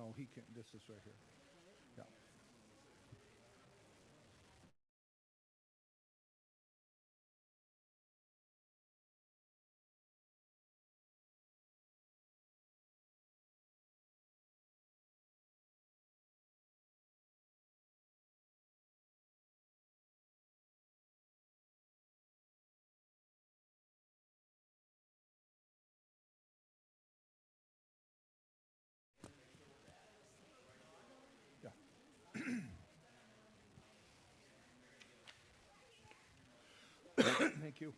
No, he can't. This is right here. Yeah. Yeah. Thank you.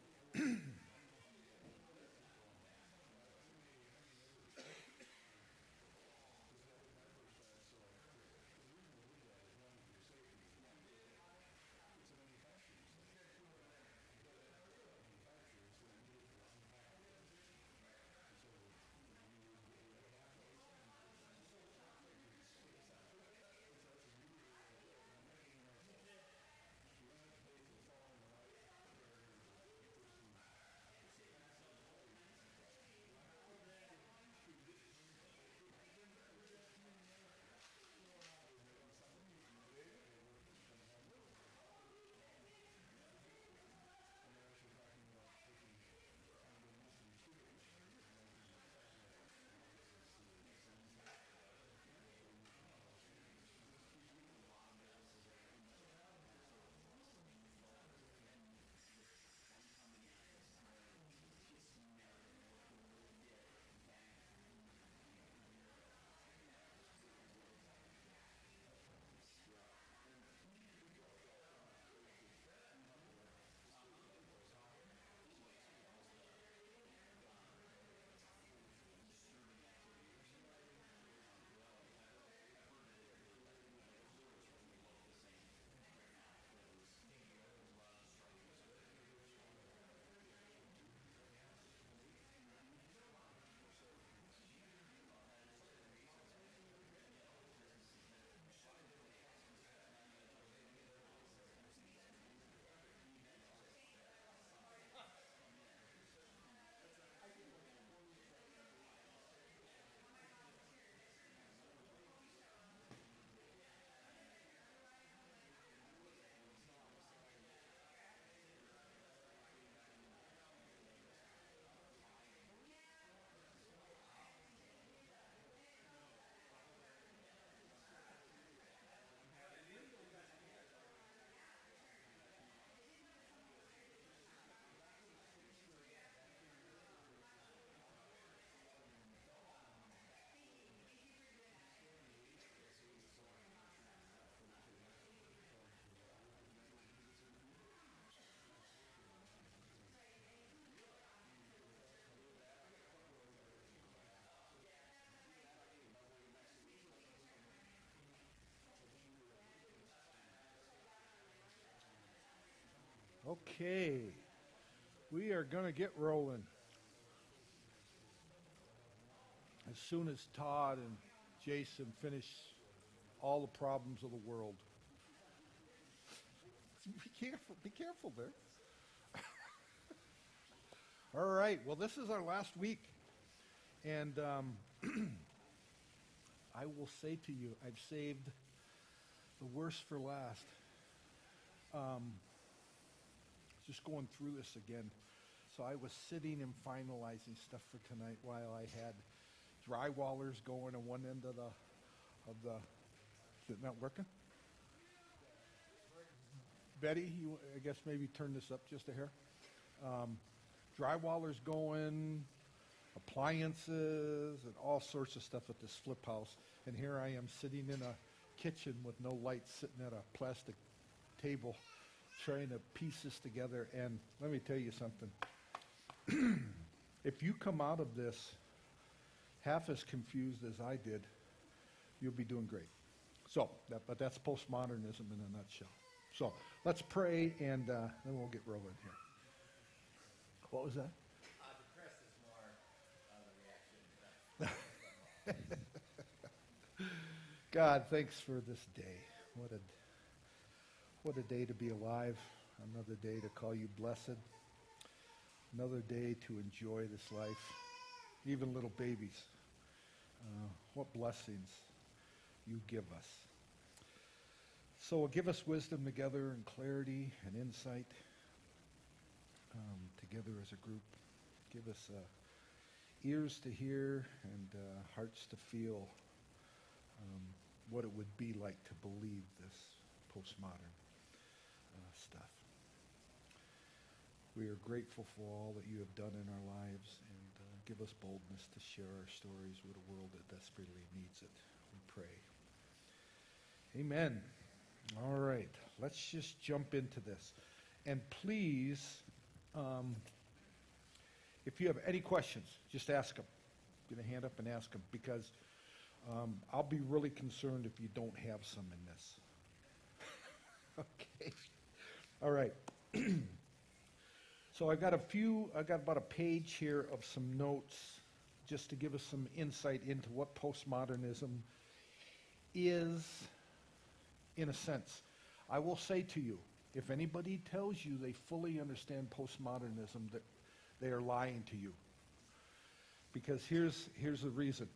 Okay. We are going to get rolling. As soon as Todd and Jason finish all the problems of the world. Be careful there. All right, well, this is our last week. And I will say to you, I've saved the worst for last. Just going through this again. So I was sitting and finalizing stuff for tonight while I had drywallers going on one end of the is it not working? Betty, you, I guess maybe turn this up just a hair. Drywallers going, appliances, and all sorts of stuff at this flip house. And here I am sitting in a kitchen with no lights, sitting at a plastic table, trying to piece this together. And let me tell you something. If you come out of this half as confused as I did, you'll be doing great. So, but that's postmodernism in a nutshell. So let's pray, and then we'll get rolling here. What was that? The press is more the reaction. God, thanks for this day. What a day to be alive. Another day to call you blessed. Another day to enjoy this life. Even little babies. What blessings. you give us. So give us wisdom together and clarity and insight together as a group. Give us ears to hear and hearts to feel what it would be like to believe this postmodern stuff. We are grateful for all that you have done in our lives, and give us boldness to share our stories with a world that desperately needs it. We pray. Amen. All right, let's just jump into this. And please, if you have any questions, just ask them. Get a hand up and ask them, because I'll be really concerned if you don't have some in this. Okay. All right. So I've got about a page here of some notes just to give us some insight into what postmodernism is, in a sense. I will say to you, if anybody tells you they fully understand postmodernism, that they are lying to you. Because here's the reason.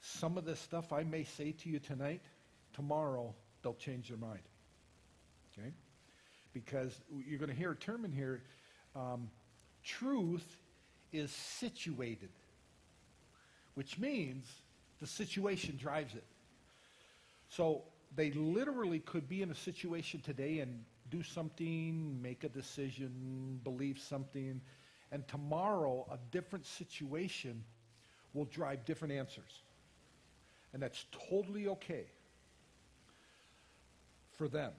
Some of the stuff I may say to you tonight, tomorrow they'll change their mind. Okay? Because you're going to hear a term in here, truth is situated, which means the situation drives it. So they literally could be in a situation today and do something, make a decision, believe something, and tomorrow a different situation will drive different answers. And that's totally okay for them.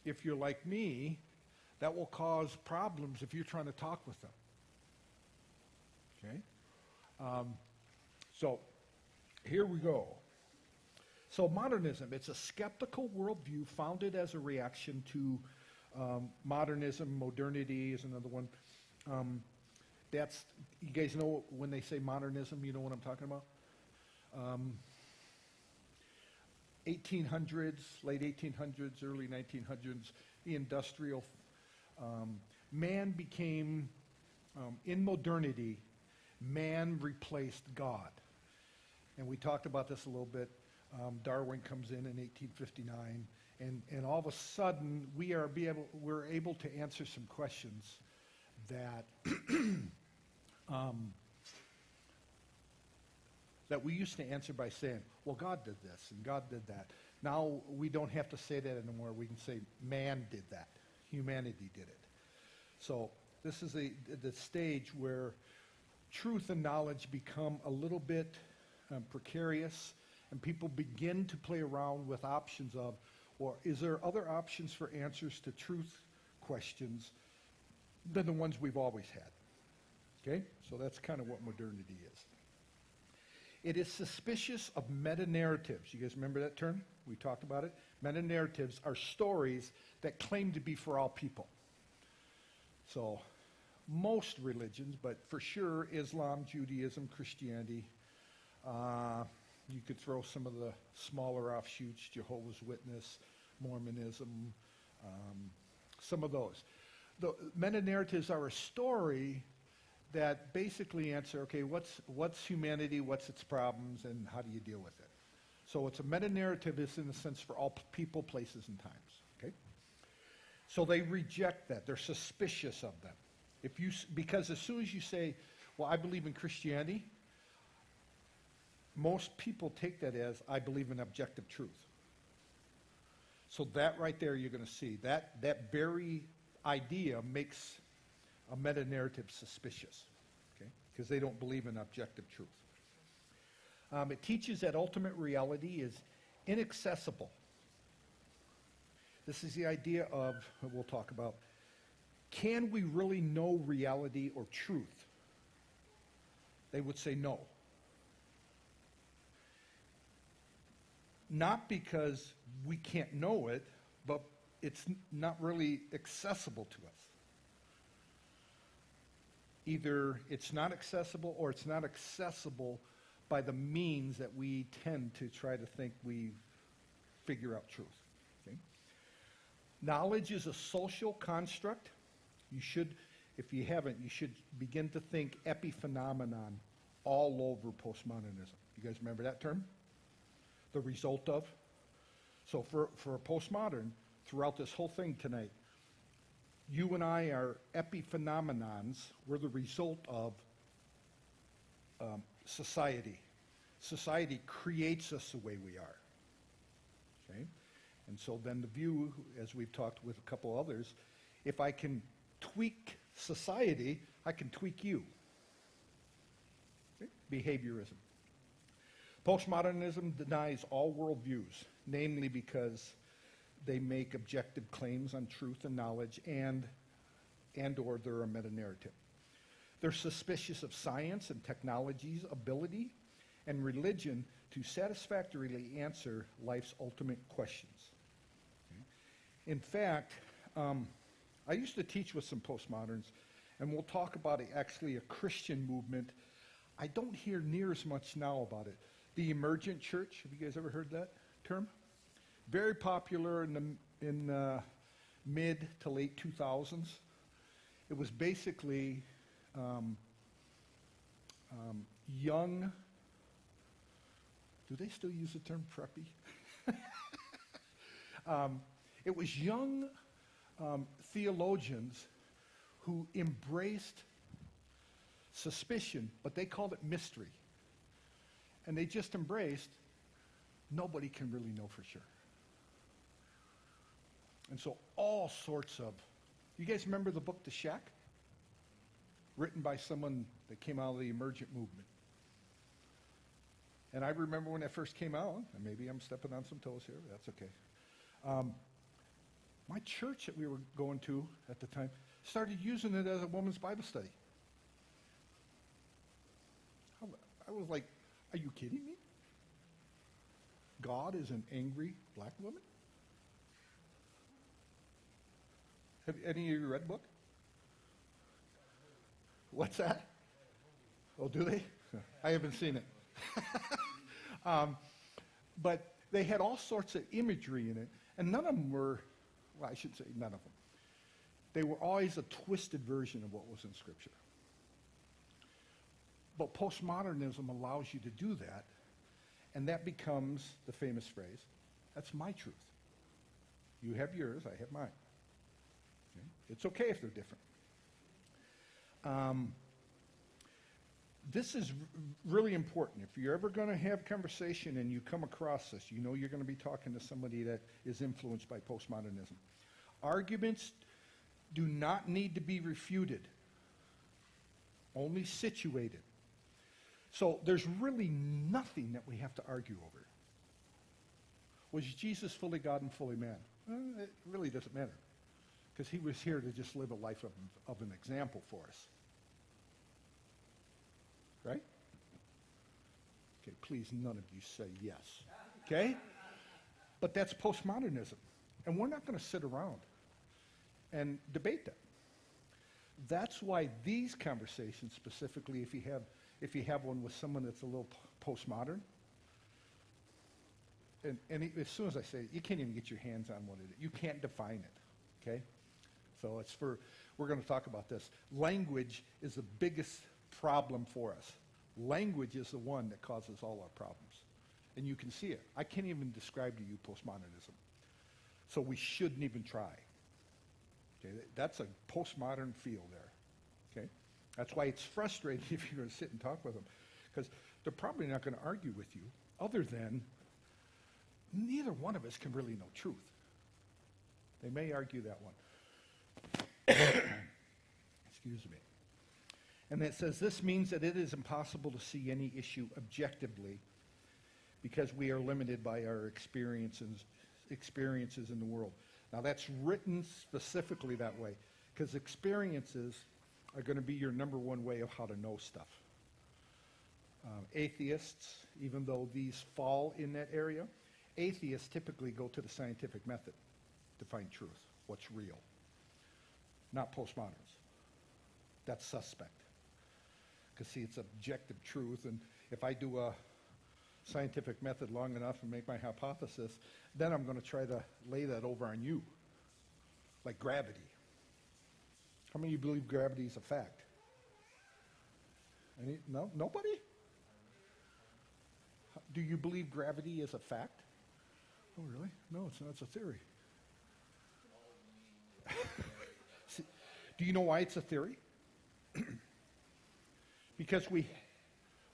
If you're like me, that will cause problems if you're trying to talk with them. Okay? So here we go. So modernism, it's a skeptical worldview founded as a reaction to modernism. Modernity is another one. You guys know when they say modernism, you know what I'm talking about? 1800s, late 1800s, early 1900s, the industrial. Man became, in modernity, man replaced God. And we talked about this a little bit. Darwin comes in 1859, and all of a sudden we're able to answer some questions that that we used to answer by saying, well, God did this and God did that. Now we don't have to say that anymore. We can say man did that. Humanity did it. So this is the stage where truth and knowledge become a little bit precarious, and people begin to play around with options of, or is there other options for answers to truth questions than the ones we've always had? Okay? So that's kind of what modernity is. It is suspicious of meta-narratives. You guys remember that term? We talked about it. Meta-narratives are stories that claim to be for all people. So most religions, but for sure Islam, Judaism, Christianity. You could throw some of the smaller offshoots, Jehovah's Witness, Mormonism, some of those. The meta-narratives are a story that basically answer, okay, what's humanity, what's its problems, and how do you deal with it? So it's a meta-narrative is in a sense for all people, places, and times, okay? So they reject that. They're suspicious of them. Because as soon as you say, well, I believe in Christianity, most people take that as, I believe in objective truth. So that right there you're going to see. That very idea makes a meta-narrative suspicious, okay? Because they don't believe in objective truth. It teaches that ultimate reality is inaccessible. This is the idea of, we'll talk about, can we really know reality or truth? They would say no. Not because we can't know it, but it's not really accessible to us. Either it's not accessible or it's not accessible by the means that we tend to try to think we figure out truth. Okay? Knowledge is a social construct. You should, if you haven't, you should begin to think epiphenomenon all over postmodernism. You guys remember that term? The result of. So for a postmodern, throughout this whole thing tonight, you and I are epiphenomenons. We're the result of society. Society creates us the way we are. Okay? And so then the view, as we've talked with a couple others, if I can tweak society, I can tweak you. Okay? Behaviorism. Postmodernism denies all worldviews, namely because they make objective claims on truth and knowledge and or they're a meta-narrative. They're suspicious of science and technology's ability and religion to satisfactorily answer life's ultimate questions. Okay? In fact, I used to teach with some postmoderns, and we'll talk about actually a Christian movement. I don't hear near as much now about it. The Emergent Church, have you guys ever heard that term? Very popular in mid to late 2000s. It was basically young, do they still use the term preppy? It was young theologians who embraced suspicion, but they called it mystery. And they just embraced, nobody can really know for sure. And so all sorts of, you guys remember the book The Shack? Written by someone that came out of the Emergent movement. And I remember when that first came out, and maybe I'm stepping on some toes here, but that's okay. My church that we were going to at the time started using it as a women's Bible study. I was like, are you kidding me? God is an angry black woman? Have any of you read the book? What's that? Oh, do they? I haven't seen it. But they had all sorts of imagery in it, and none of them were, well, I should say none of them. They were always a twisted version of what was in Scripture. But postmodernism allows you to do that, and that becomes the famous phrase, that's my truth. You have yours, I have mine. Okay? It's okay if they're different. This is really important. If you're ever going to have conversation and you come across this, you know you're going to be talking to somebody that is influenced by postmodernism. Arguments do not need to be refuted, only situated. So there's really nothing that we have to argue over. Was Jesus fully God and fully man? Well, it really doesn't matter, because he was here to just live a life of an example for us. Right? Okay, please, none of you say yes. Okay? But that's postmodernism. And we're not going to sit around and debate that. That's why these conversations, specifically if you have one with someone that's a little postmodern, and as soon as I say it, you can't even get your hands on what it is. You can't define it, okay? So we're going to talk about this. Language is the biggest problem for us. Language is the one that causes all our problems. And you can see it. I can't even describe to you postmodernism. So we shouldn't even try. Okay? That's a postmodern field there. Okay? That's why it's frustrating if you're going to sit and talk with them, because they're probably not going to argue with you, other than neither one of us can really know truth. They may argue that one. Excuse me. And it says, this means that it is impossible to see any issue objectively because we are limited by our experiences in the world. Now that's written specifically that way, because experiences are going to be your number one way of how to know stuff. Atheists, even though these fall in that area, atheists typically go to the scientific method to find truth, what's real. Not postmoderns. That's suspect. Because, see, it's objective truth, and if I do a scientific method long enough and make my hypothesis, then I'm going to try to lay that over on you, like gravity. How many of you believe gravity is a fact? No? Nobody? Do you believe gravity is a fact? Oh, really? No, it's not. It's a theory. See, do you know why it's a theory? Because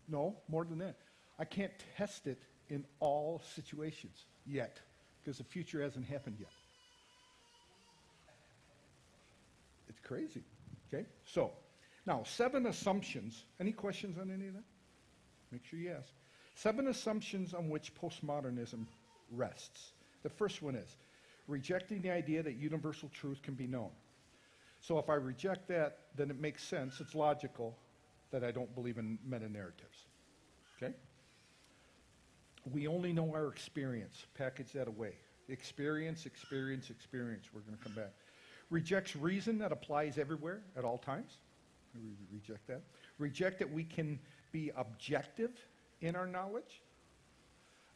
no, more than that. I can't test it in all situations yet, because the future hasn't happened yet. It's crazy, okay? So, now, 7 assumptions. Any questions on any of that? Make sure you ask. 7 assumptions on which postmodernism rests. The first one is rejecting the idea that universal truth can be known. So if I reject that, then it makes sense, it's logical, that I don't believe in meta-narratives, okay? We only know our experience. Package that away. Experience, experience, experience. We're going to come back. Rejects reason that applies everywhere at all times. We reject that. Reject that we can be objective in our knowledge.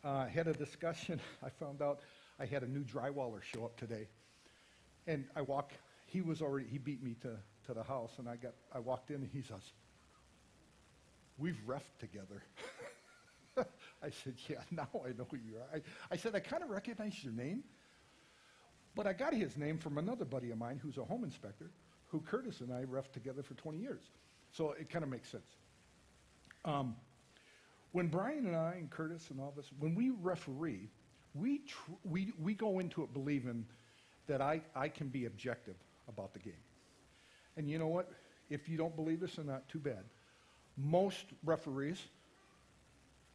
Had a discussion. I found out I had a new drywaller show up today. And he beat me to the house, and I walked in, and he says, "We've reffed together." I said, "Yeah, now I know who you are." I said, "I kind of recognize your name, but I got his name from another buddy of mine who's a home inspector, who Curtis and I reffed together for 20 years. So it kind of makes sense. When Brian and I and Curtis and all of us, when we referee, we go into it believing that I can be objective about the game. And you know what? If you don't believe us, then not too bad. Most referees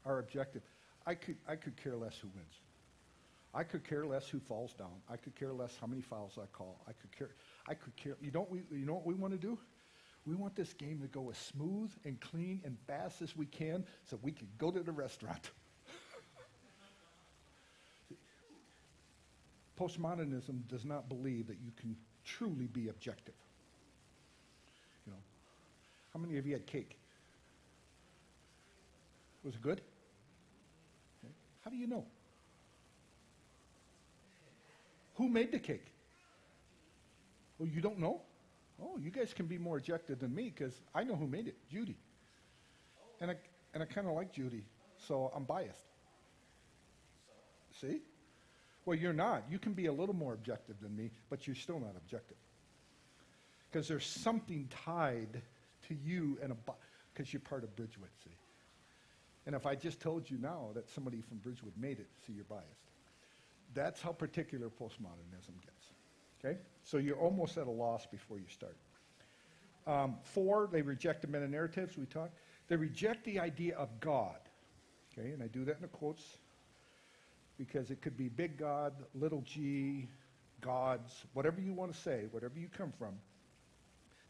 are objective. I could care less who wins. I could care less who falls down. I could care less how many fouls I call. I could care. You know what we want to do? We want this game to go as smooth and clean and fast as we can so we can go to the restaurant. Postmodernism does not believe that you can truly be objective. You know, how many of you had cake? Was it good? Okay. How do you know? Who made the cake? Oh, you don't know? Oh, you guys can be more objective than me because I know who made it, Judy. And I kind of like Judy, so I'm biased. See? Well, you're not. You can be a little more objective than me, but you're still not objective. Because there's something tied to you because you're part of Bridgewood, see? And if I just told you now that somebody from Bridgewood made it, see, you're biased. That's how particular postmodernism gets. Okay? So you're almost at a loss before you start. 4, they reject the meta-narratives we talked. They reject the idea of God. Okay, and I do that in the quotes because it could be big God, little g, gods, whatever you want to say, whatever you come from.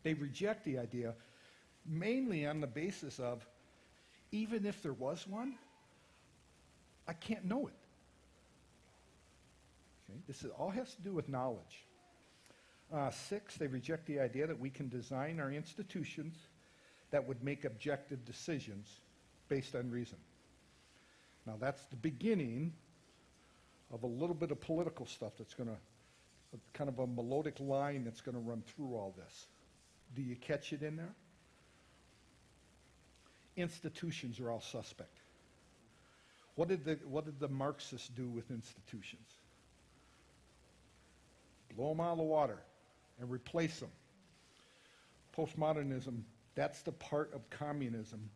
They reject the idea mainly on the basis of, even if there was one, I can't know it. Okay? This all has to do with knowledge. 6, they reject the idea that we can design our institutions that would make objective decisions based on reason. Now that's the beginning of a little bit of political stuff that's going to, kind of a melodic line that's going to run through all this. Do you catch it in there? Institutions are all suspect. What did the Marxists do with institutions? Blow them out of the water and replace them. Postmodernism, that's the part of communism.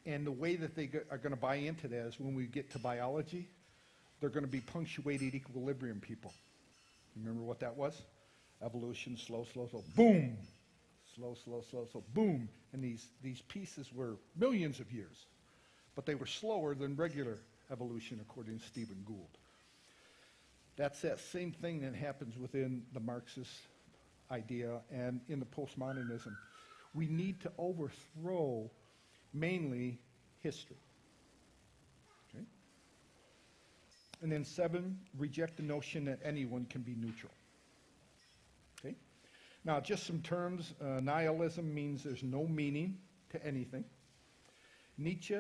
And the way that they are going to buy into that is when we get to biology, they're going to be punctuated equilibrium people. Remember what that was? Evolution, slow, slow, slow, boom! Slow, slow, slow, slow, boom! And these pieces were millions of years. But they were slower than regular evolution, according to Stephen Gould. That's that same thing that happens within the Marxist idea and in the postmodernism. We need to overthrow mainly history. Okay? And then 7, reject the notion that anyone can be neutral. Okay? Now, just some terms. Nihilism means there's no meaning to anything. Nietzsche,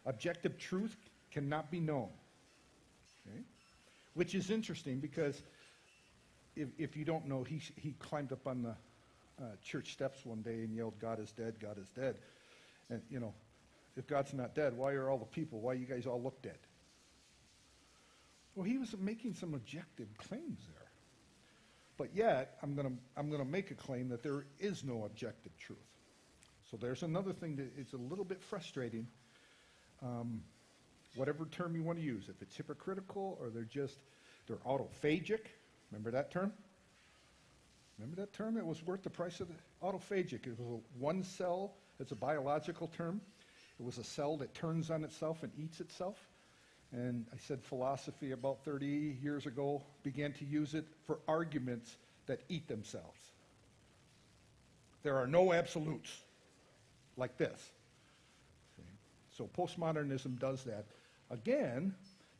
objective truth cannot be known. Okay? Which is interesting because if you don't know, he climbed up on the church steps one day and yelled, "God is dead, God is dead." And, you know, if God's not dead, why are all the people, why you guys all look dead? Well, he was making some objective claims there. But yet, I'm going to make a claim that there is no objective truth. So there's another thing that is a little bit frustrating. Whatever term you want to use, if it's hypocritical or they're autophagic. Remember that term? Remember that term? It was worth the price of the autophagic. It was one cell. It's a biological term. It was a cell that turns on itself and eats itself. And I said philosophy about 30 years ago began to use it for arguments that eat themselves. There are no absolutes like this. See? So postmodernism does that. Again,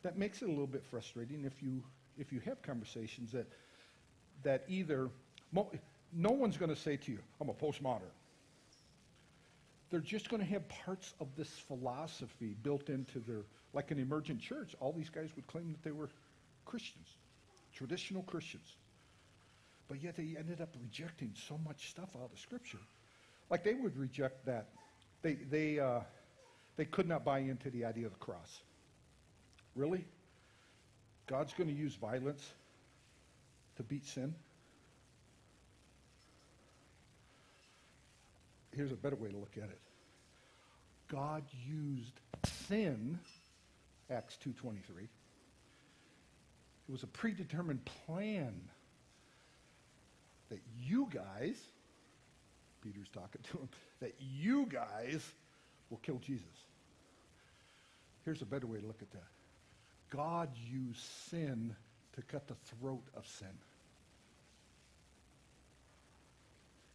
that makes it a little bit frustrating if you have conversations that either no one's going to say to you, I'm a postmodern. They're just going to have parts of this philosophy built into their, like an Emergent Church, all these guys would claim that they were Christians, traditional Christians. But yet they ended up rejecting so much stuff out of Scripture. Like they would reject that. They could not buy into the idea of the cross. Really? God's going to use violence to beat sin? Here's a better way to look at it. God used sin, Acts 2:23. It was a predetermined plan that you guys, Peter's talking to him, that you guys will kill Jesus. Here's a better way to look at that. God used sin to cut the throat of sin.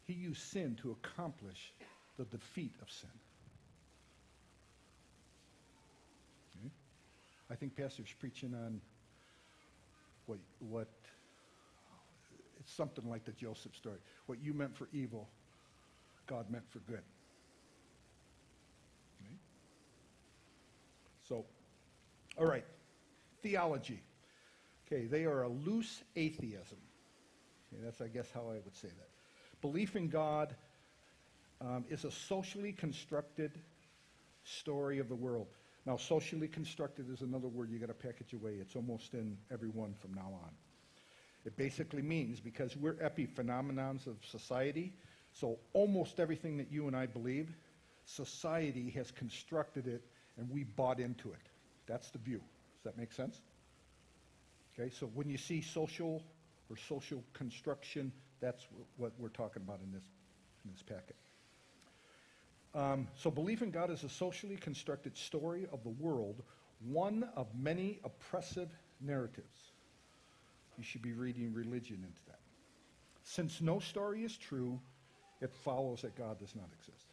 He used sin to accomplish the defeat of sin. Okay? I think Pastor's preaching on what it's something like the Joseph story. What you meant for evil, God meant for good. Okay? So, all right, theology. Okay, they are a loose atheism. Okay, that's, I guess, how I would say that. Belief in God is a socially constructed story of the world. Now, socially constructed is another word you got to package away. It's almost in every one from now on. It basically means, because we're epiphenomenons of society, so almost everything that you and I believe, society has constructed it and we bought into it. That's the view. Does that make sense? Okay, so when you see social or social construction, that's what we're talking about in this packet. So belief in God is a socially constructed story of the world, one of many oppressive narratives. You should be reading religion into that. Since no story is true, it follows that God does not exist.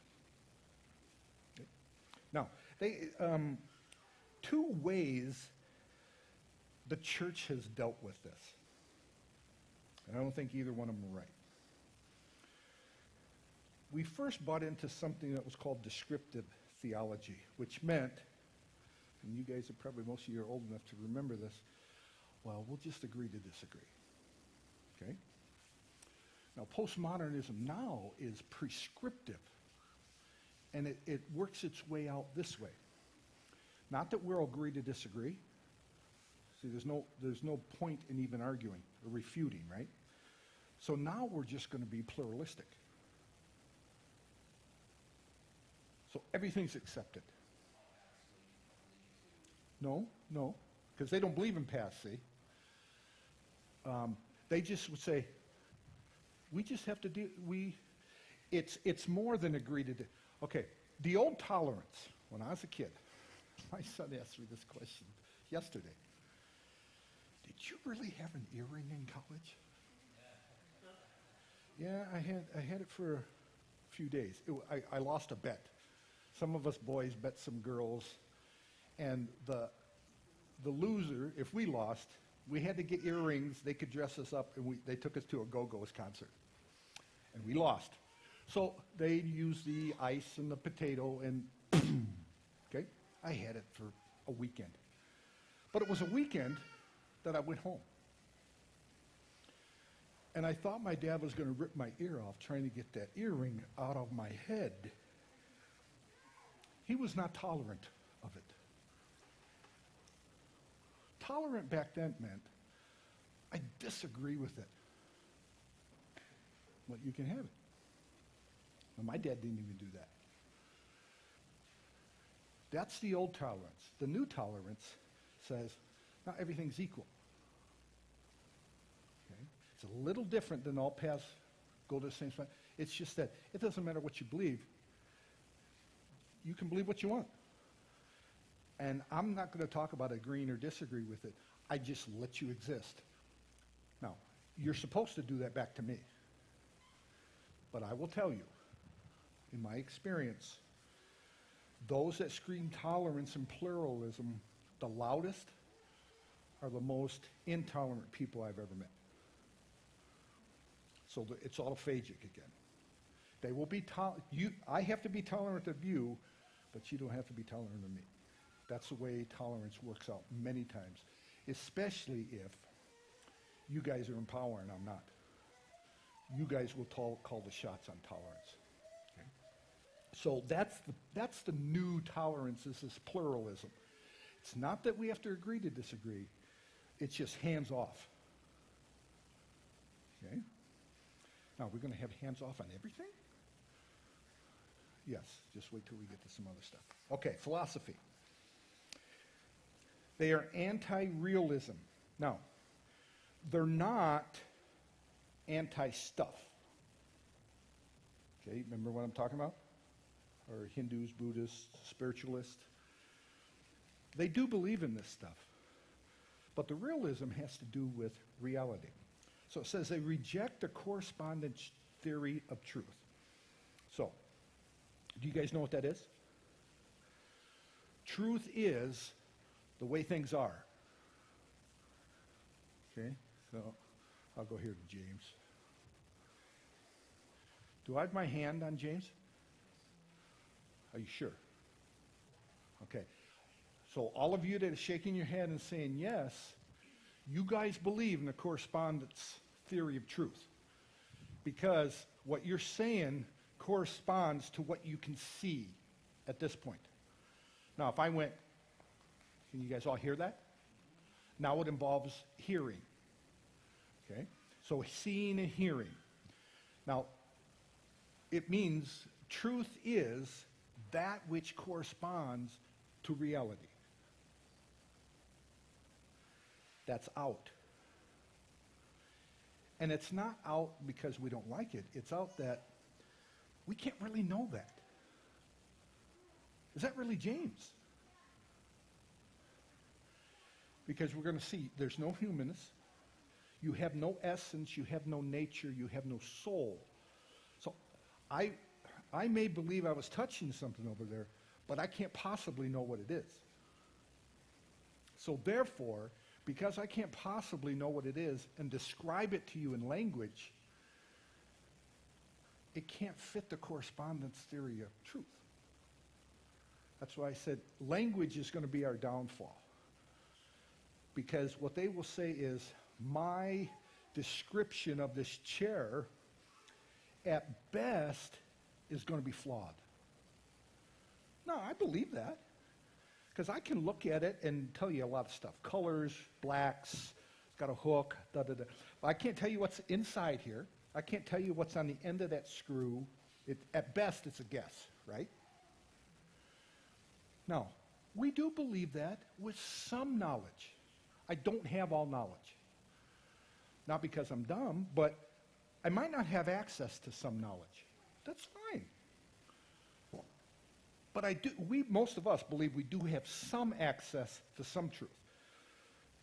Okay. Now, two ways the church has dealt with this. And I don't think either one of them are right. We first bought into something that was called descriptive theology, which meant, and you guys are probably, most of you are old enough to remember this, well, we'll just agree to disagree. Okay? Now, postmodernism now is prescriptive, and it works its way out this way. Not that we'll agree to disagree. See, there's no point in even arguing or refuting, right? So now we're just going to be pluralistic. So everything's accepted. No, because they don't believe in past, see. They just would say, we just have to do, it's more than agree to do. Okay, the old tolerance, when I was a kid, my son asked me this question yesterday. Did you really have an earring in college? Yeah, I had it for a few days. I lost a bet. Some of us boys bet some girls, and the loser, if we lost, we had to get earrings. They could dress us up, and they took us to a Go-Go's concert, and we lost. So they used the ice and the potato, and okay, I had it for a weekend. But it was a weekend that I went home. And I thought my dad was going to rip my ear off trying to get that earring out of my head. he was not tolerant of it. Tolerant back then meant, I disagree with it, but you can have it. And my dad didn't even do that. That's the old tolerance. The new tolerance says, not everything's equal. Okay? It's a little different than all paths go to the same spot. It's just that it doesn't matter what you believe. You can believe what you want. And I'm not going to talk about agreeing or disagree with it. I just let you exist. Now, you're supposed to do that back to me. But I will tell you, in my experience, those that scream tolerance and pluralism the loudest are the most intolerant people I've ever met. So it's autophagic again. They will be I have to be tolerant of you, but you don't have to be tolerant of me. That's the way tolerance works out many times, especially if you guys are in power and I'm not. You guys will call the shots on tolerance. Okay? So that's the new tolerance, is this pluralism. It's not that we have to agree to disagree. It's just hands off. Okay? Now, we're going to have hands off on everything? Yes, just wait till we get to some other stuff. Okay, philosophy. They are anti-realism. Now, they're not anti-stuff. Okay, remember what I'm talking about? Or Hindus, Buddhists, spiritualists. They do believe in this stuff. But the realism has to do with reality. So it says they reject the correspondence theory of truth. So, do you guys know what that is? Truth is the way things are. Okay, so I'll go here to James. Do I have my hand on James? Are you sure? Okay. So all of you that are shaking your head and saying yes, you guys believe in the correspondence theory of truth. Because what you're saying corresponds to what you can see at this point. Now, if I went, can you guys all hear that? Now it involves hearing. Okay? So seeing and hearing. Now, it means truth is that which corresponds to reality. That's out. And it's not out because we don't like it. It's out that we can't really know that. Is that really James? Because we're going to see there's no humanness. You have no essence. You have no nature. You have no soul. So I may believe I was touching something over there, but I can't possibly know what it is. So therefore, because I can't possibly know what it is and describe it to you in language, it can't fit the correspondence theory of truth. That's why I said language is going to be our downfall. Because what they will say is, my description of this chair, at best, is going to be flawed. No, I believe that. Because I can look at it and tell you a lot of stuff. Colors, blacks, it's got a hook, da-da-da. I can't tell you what's inside here. I can't tell you what's on the end of that screw. At best, it's a guess, right? Now, we do believe that with some knowledge. I don't have all knowledge. Not because I'm dumb, but I might not have access to some knowledge. That's fine. But most of us believe we do have some access to some truth.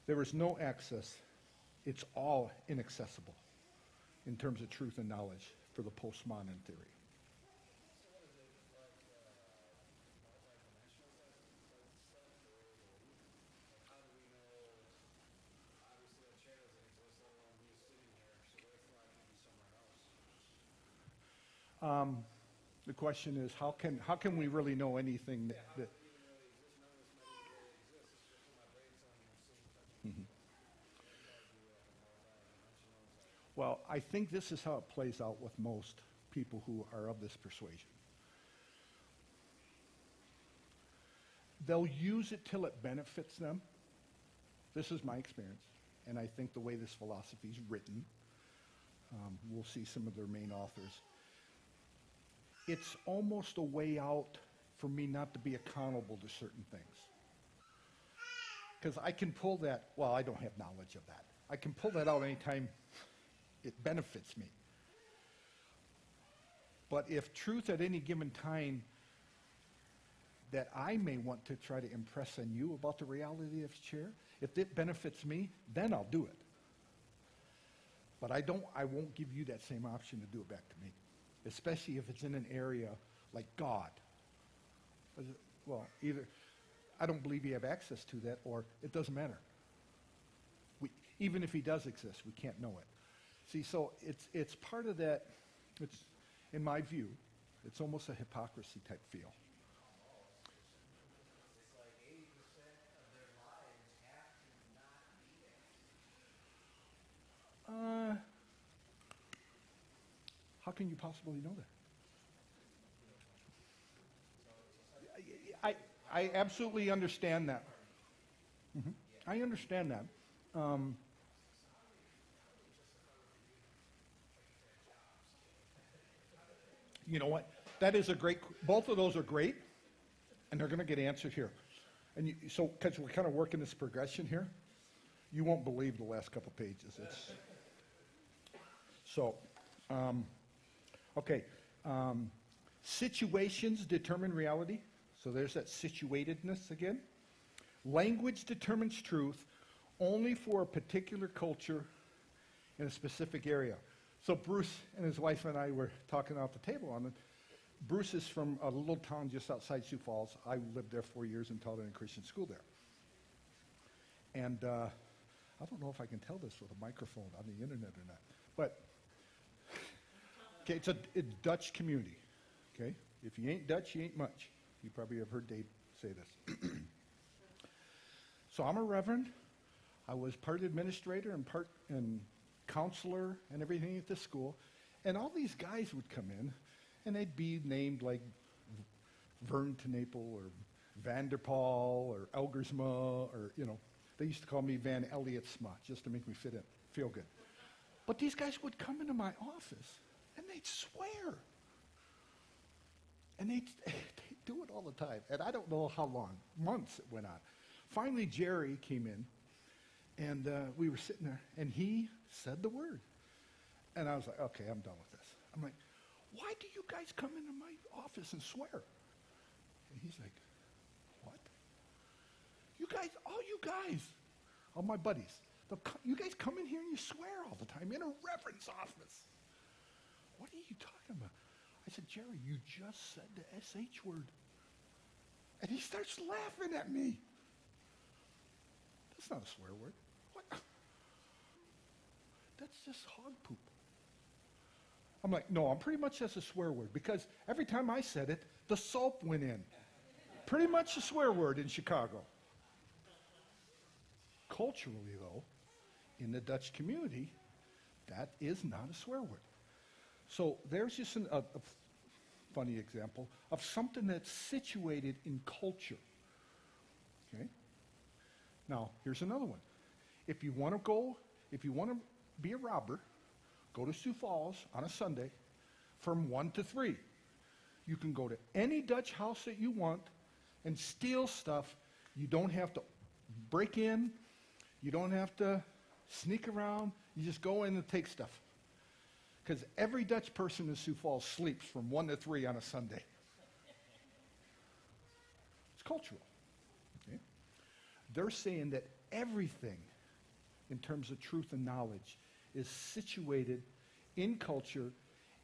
There is no access. It's all inaccessible in terms of truth and knowledge for the postmodern theory. So what is it, like multidimensional stuff? Like how do we know, obviously a chair doesn't exist, let alone who's sitting here, so therefore I can be somewhere else. The question is, how can we really know anything that How does it even really exist? None of this might even really exist. It's just what my brain's telling me I'm seeing, touching. Mhm. What do you guys do, Well, I think this is how it plays out with most people who are of this persuasion. they'll use it till it benefits them. This is my experience, and I think the way this philosophy is written, we'll see some of their main authors. It's almost a way out for me not to be accountable to certain things. Because I can pull that, well, I don't have knowledge of that. I can pull that out anytime it benefits me. But if truth at any given time that I may want to try to impress on you about the reality of chair, if it benefits me, then I'll do it. But I won't give you that same option to do it back to me, especially if it's in an area like God. Well, either I don't believe you have access to that, or it doesn't matter. Even if he does exist, we can't know it. See, so it's part of that. It's, in my view, it's almost a hypocrisy type feel. It's like 80% of their lives have to not be there. How can you possibly know that? I absolutely understand that. I understand that. You know what? That is a great, both of those are great, and they're going to get answered here. And so, because we're kind of working this progression here, you won't believe the last couple pages. Okay. Situations determine reality. So there's that situatedness again. Language determines truth only for a particular culture in a specific area. So Bruce and his wife and I were talking out the table on it. Bruce is from a little town just outside Sioux Falls. I lived there 4 years and taught in a Christian school there. And I don't know if I can tell this with a microphone on the internet or not. But, okay, it's a Dutch community, okay? If you ain't Dutch, you ain't much. You probably have heard Dave say this. So I'm a reverend. I was part administrator and part counselor and everything at this school. And all these guys would come in, and they'd be named like Vern Tenaple or Vanderpaul or Elgersma or, you know, they used to call me Van Elliot-sma just to make me feel good. But these guys would come into my office, and they'd swear. And they'd do it all the time. And I don't know how long, months it went on. Finally, Jerry came in, and we were sitting there, and he said the word. And I was like, okay, I'm done with this. I'm like, why do you guys come into my office and swear? And he's like, what? You guys, all my buddies, you guys come in here and you swear all the time in a reverend's office. What are you talking about? I said, Jerry, you just said the SH word. And he starts laughing at me. That's not a swear word. What? That's just hog poop. I'm like, no, I'm pretty much that's a swear word because every time I said it, the soap went in. Pretty much a swear word in Chicago. Culturally, though, in the Dutch community, that is not a swear word. So there's just a funny example of something that's situated in culture. Okay? Now, here's another one. If you want to be a robber, go to Sioux Falls on a Sunday from 1 to 3. You can go to any Dutch house that you want and steal stuff. You don't have to break in. You don't have to sneak around. You just go in and take stuff. Because every Dutch person in Sioux Falls sleeps from 1 to 3 on a Sunday. It's cultural. Okay? They're saying that everything in terms of truth and knowledge is situated in culture,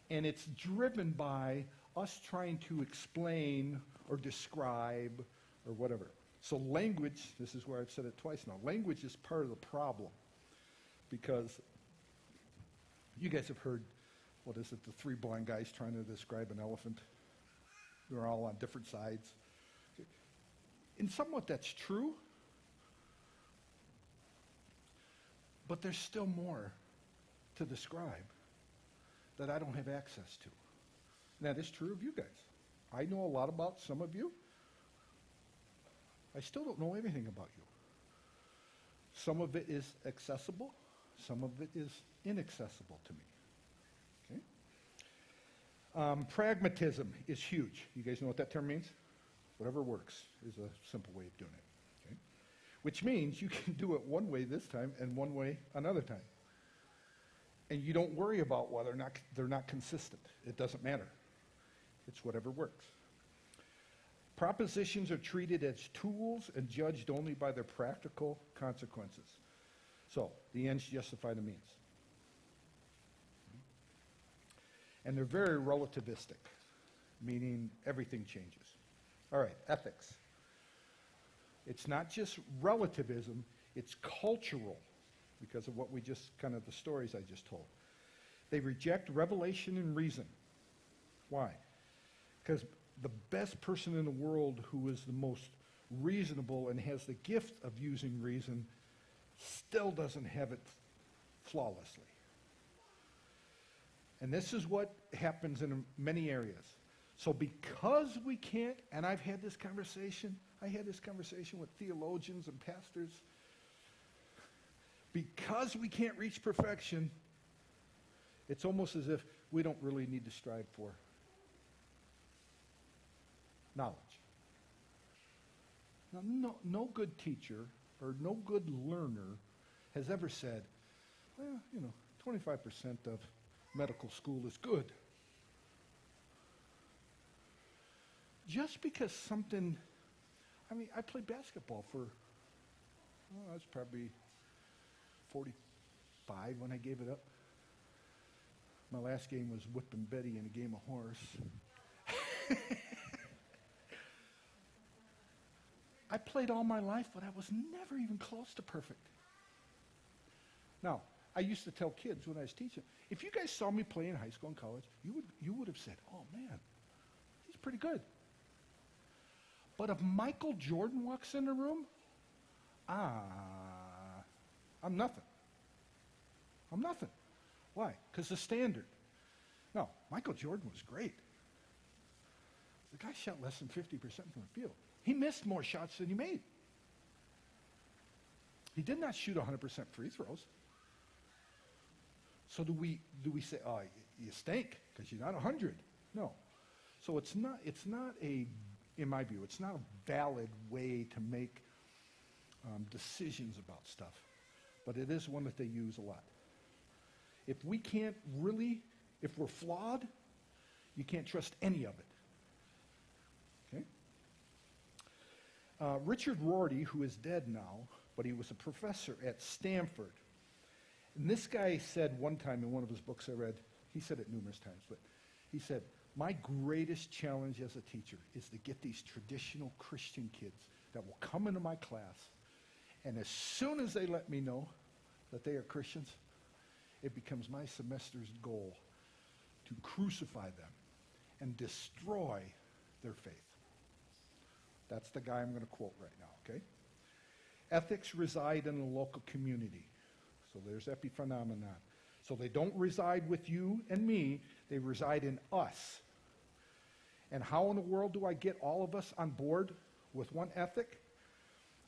and it's driven by us trying to explain or describe or whatever. So language, this is where I've said it twice now, language is part of the problem because you guys have heard, what is it, the 3 blind guys trying to describe an elephant. They're all on different sides. In somewhat that's true, but there's still more to describe that I don't have access to. And that is true of you guys. I know a lot about some of you. I still don't know everything about you. Some of it is accessible, some of it is inaccessible to me. Okay? Pragmatism is huge. You guys know what that term means? Whatever works is a simple way of doing it. Okay? Which means you can do it one way this time and one way another time. And you don't worry about whether or not they're not consistent. It doesn't matter. It's whatever works. Propositions are treated as tools and judged only by their practical consequences. So, the ends justify the means. And they're very relativistic, meaning everything changes. All right, ethics. It's not just relativism, it's cultural, because of what we just, kind of the stories I just told. They reject revelation and reason. Why? Because the best person in the world who is the most reasonable and has the gift of using reason still doesn't have it flawlessly. And this is what happens in many areas. So because we can't, and I had this conversation with theologians and pastors, because we can't reach perfection, it's almost as if we don't really need to strive for knowledge. Now, no good teacher or no good learner has ever said, well, 25% of medical school is good. Just because something, I played basketball for, I was probably 45 when I gave it up. My last game was whipping Betty in a game of horse. I played all my life, but I was never even close to perfect. Now, I used to tell kids when I was teaching, if you guys saw me play in high school and college, you would have said, oh man, he's pretty good. But if Michael Jordan walks in the room, I'm nothing. I'm nothing. Why? Because the standard. No, Michael Jordan was great. The guy shot less than 50% from the field. He missed more shots than he made. He did not shoot 100% free throws. So do we say, oh, you stink because you're not 100? No. So it's not a, in my view, it's not a valid way to make decisions about stuff. But it is one that they use a lot. If we're flawed, you can't trust any of it. Okay? Richard Rorty, who is dead now, but he was a professor at Stanford. And this guy said one time in one of his books I read, he said it numerous times, but he said, my greatest challenge as a teacher is to get these traditional Christian kids that will come into my class, and as soon as they let me know that they are Christians, it becomes my semester's goal to crucify them and destroy their faith. That's the guy I'm going to quote right now, okay? Ethics reside in the local community. So there's epiphenomenon. So they don't reside with you and me, they reside in us. And how in the world do I get all of us on board with one ethic?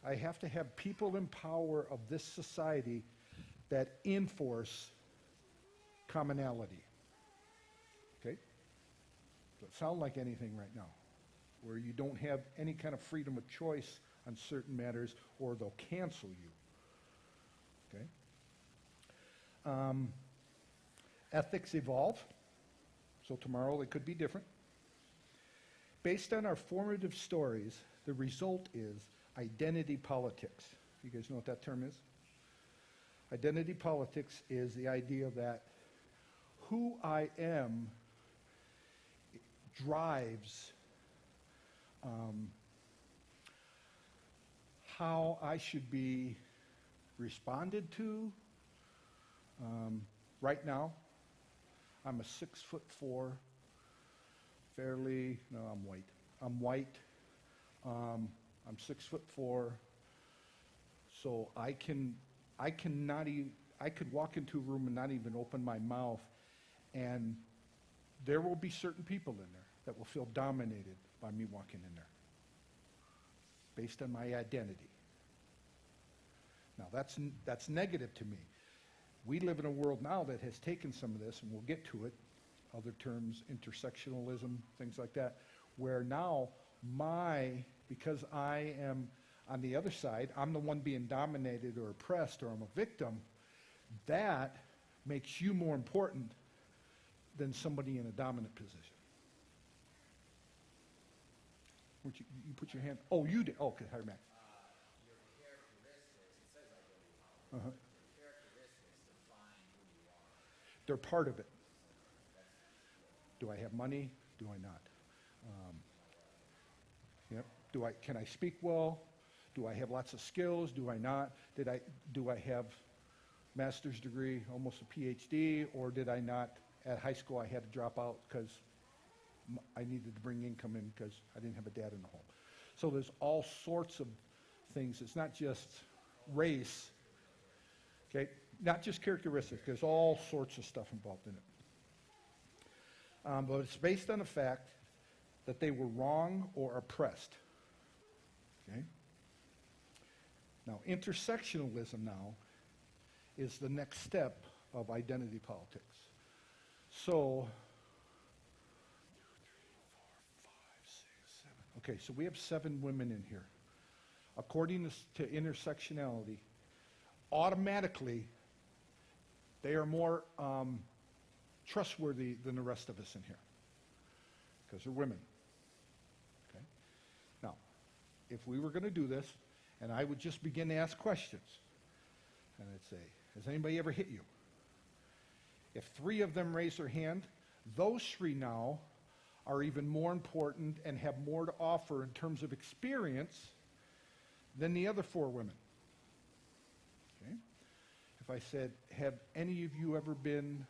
I have to have people in power of this society that enforce commonality. Okay? Doesn't sound like anything right now, where you don't have any kind of freedom of choice on certain matters, or they'll cancel you. Okay? Ethics evolve, so tomorrow they could be different. Based on our formative stories, the result is identity politics. You guys know what that term is? Identity politics is the idea that who I am drives how I should be responded to. Right now, I'm a 6'4", I'm white. I'm white. I'm 6'4", so I could walk into a room and not even open my mouth, and there will be certain people in there that will feel dominated by me walking in there. based on my identity. Now, that's negative to me. We live in a world now that has taken some of this, and we'll get to it, other terms, intersectionalism, things like that, where now because I am on the other side, I'm the one being dominated or oppressed, or I'm a victim, that makes you more important than somebody in a dominant position. Would you put your hand? Oh, you did. Okay, hi, Max. Your characteristics, it says identity politics. Uh-huh. Your characteristics define who you are. They're part of it. Do I have money? Do I not? Yep. Can I speak well? Do I have lots of skills? Do I not? Do I have master's degree, almost a PhD, or did I not? At high school, I had to drop out because I needed to bring income in because I didn't have a dad in the home. So there's all sorts of things. It's not just race, okay? Not just characteristics. There's all sorts of stuff involved in it. But it's based on the fact that they were wrong or oppressed, okay? Now, intersectionalism now is the next step of identity politics. So, 2, 3, 4, 5, 6, 7. Okay, so we have 7 women in here. According to intersectionality, automatically, they are more trustworthy than the rest of us in here because they're women. Okay? Now, if we were going to do this, and I would just begin to ask questions, and I'd say, has anybody ever hit you? If 3 of them raise their hand, those 3 now are even more important and have more to offer in terms of experience than the other 4 women. Okay? If I said, have any of you ever been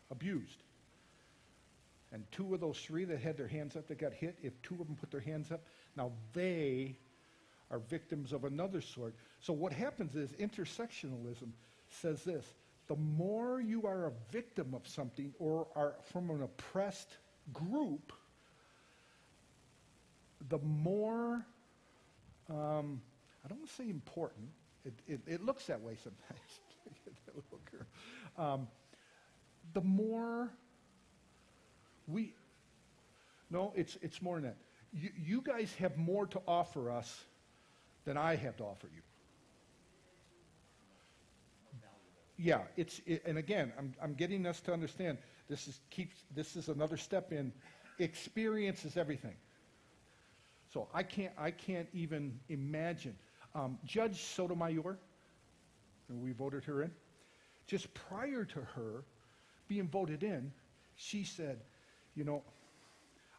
abused? And 2 of those 3 that had their hands up that got hit, if 2 of them put their hands up, now they are victims of another sort. So what happens is intersectionalism says this: the more you are a victim of something or are from an oppressed group, the more, I don't want to say important, it looks that way sometimes. The more it's more than that. You guys have more to offer us than I have to offer you. Yeah, and again, I'm getting us to understand this is another step in experience is everything. So I can't even imagine. Judge Sotomayor, and we voted her in, just prior to her being voted in, she said,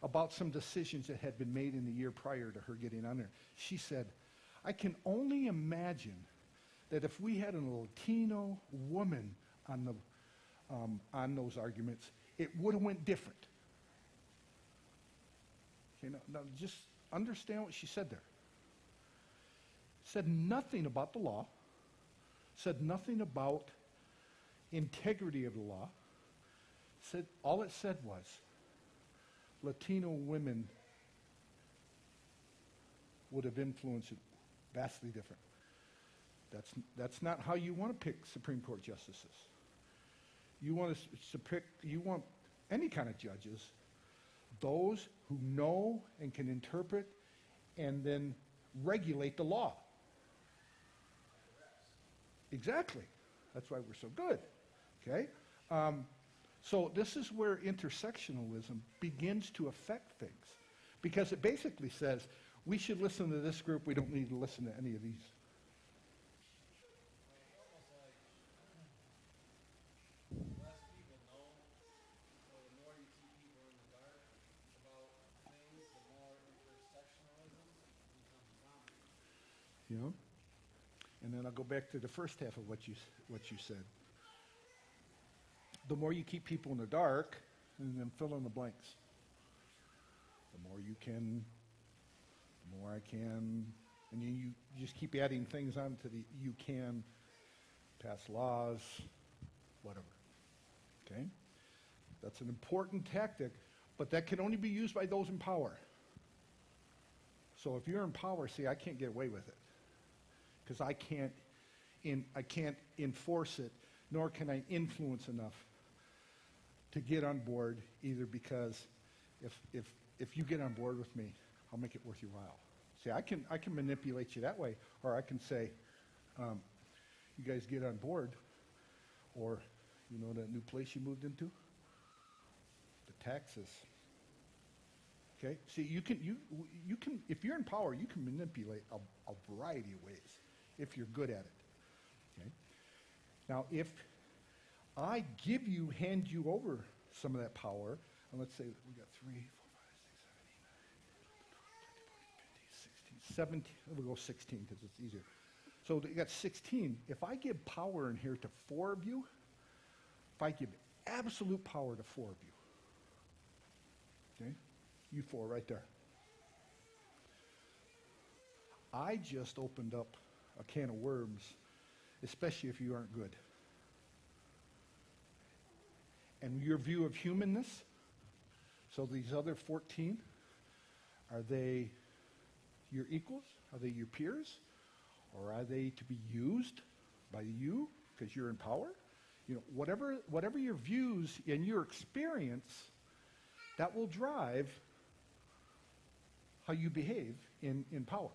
about some decisions that had been made in the year prior to her getting on there. She said, I can only imagine that if we had a Latino woman on those arguments, it would have went different. Okay, now just understand what she said there. Said nothing about the law, said nothing about integrity of the law. Said all it said was Latino women would have influenced it vastly different. That's not how you want to pick Supreme Court justices. You want any kind of judges, those who know and can interpret and then regulate the law. Exactly. That's why we're so good. Okay? So this is where intersectionalism begins to affect things, because it basically says we should listen to this group, we don't need to listen to any of these. Less people know, so the more you keep people in the dark about things, the more intersectionalism becomes dominant. And then I'll go back to the first half of what you said. The more you keep people in the dark, and then fill in the blanks. The more you can, the more I can, and you just keep adding things on to the you can, pass laws, whatever. Okay? That's an important tactic, but that can only be used by those in power. So if you're in power, see, I can't get away with it because I can't enforce it, nor can I influence enough to get on board, either because if you get on board with me, I'll make it worth your while. See, I can manipulate you that way, or I can say, you guys get on board, or you know that new place you moved into? The taxes. Okay? See, you can if you're in power, you can manipulate a variety of ways if you're good at it. Okay? Now, if I hand you over some of that power, and let's say we got 3, 4, 5, 6, 7, 8, 9, 10, 11, 12, 13, 14, 15, 16, 17, we'll go 16 because it's easier. So you got 16. If I give power in here to 4 of you, if I give absolute power to 4 of you, okay, you 4 right there, I just opened up a can of worms, especially if you aren't good. And your view of humanness, so these other 14, are they your equals? Are they your peers? Or are they to be used by you because you're in power? You know, whatever your views and your experience, that will drive how you behave in power.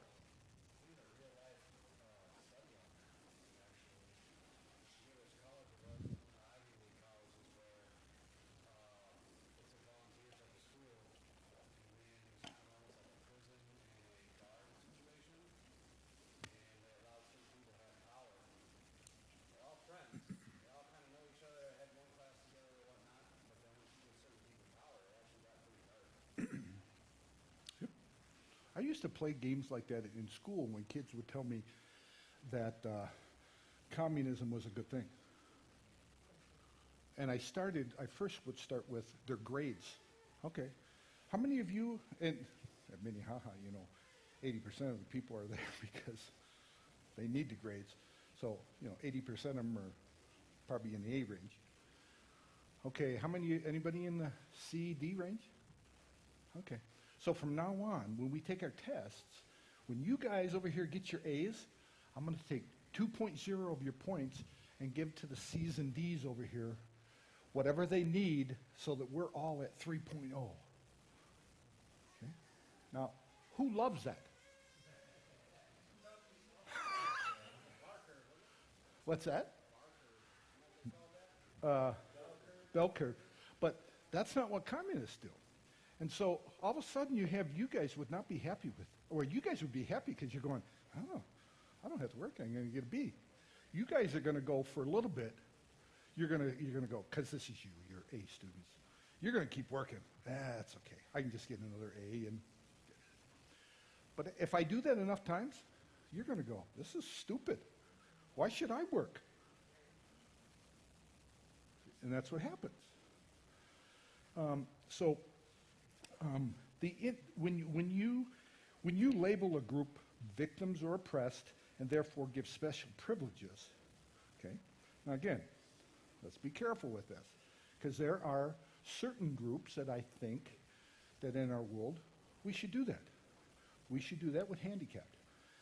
I used to play games like that in school when kids would tell me that communism was a good thing. And I first would start with their grades. Okay, how many of you, and many, 80% of the people are there because they need the grades. So, 80% of them are probably in the A range. Okay, anybody in the C, D range? Okay. So from now on, when we take our tests, when you guys over here get your A's, I'm going to take 2.0 of your points and give to the C's and D's over here whatever they need so that we're all at 3.0. Okay? Now, who loves that? What's that? Bell curve. But that's not what communists do. And so all of a sudden you guys would not be happy with, or you guys would be happy because you're going, I don't have to work, I'm going to get a B. You guys are going to go for a little bit. You're going to go, because this is you're A students. You're going to keep working. That's okay. I can just get another A. But if I do that enough times, you're going to go, this is stupid. Why should I work? And that's what happens. When you label a group victims or oppressed and therefore give special privileges, okay? Now again, let's be careful with this, because there are certain groups that I think that in our world we should do that. We should do that with handicapped.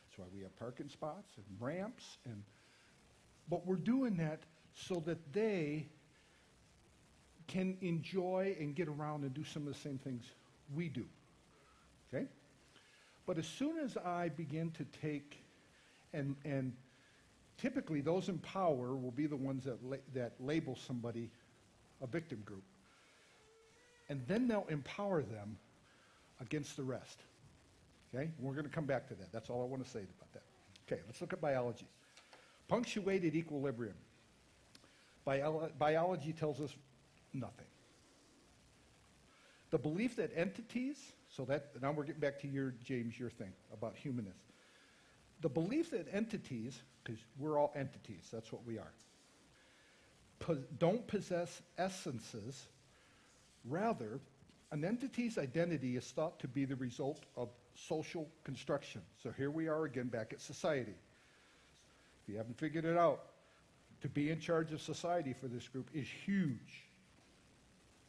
That's why we have parking spots and ramps, but we're doing that so that they can enjoy and get around and do some of the same things we do, okay? But as soon as I begin to take, and typically those in power will be the ones that label somebody a victim group, and then they'll empower them against the rest, okay? We're going to come back to that. That's all I want to say about that. Okay, let's look at biology. Punctuated equilibrium. Biology tells us nothing. The belief that entities, now we're getting back to your thing about humanness. The belief that entities, because we're all entities, that's what we are, don't possess essences. Rather, an entity's identity is thought to be the result of social construction. So here we are again back at society. If you haven't figured it out, to be in charge of society for this group is huge.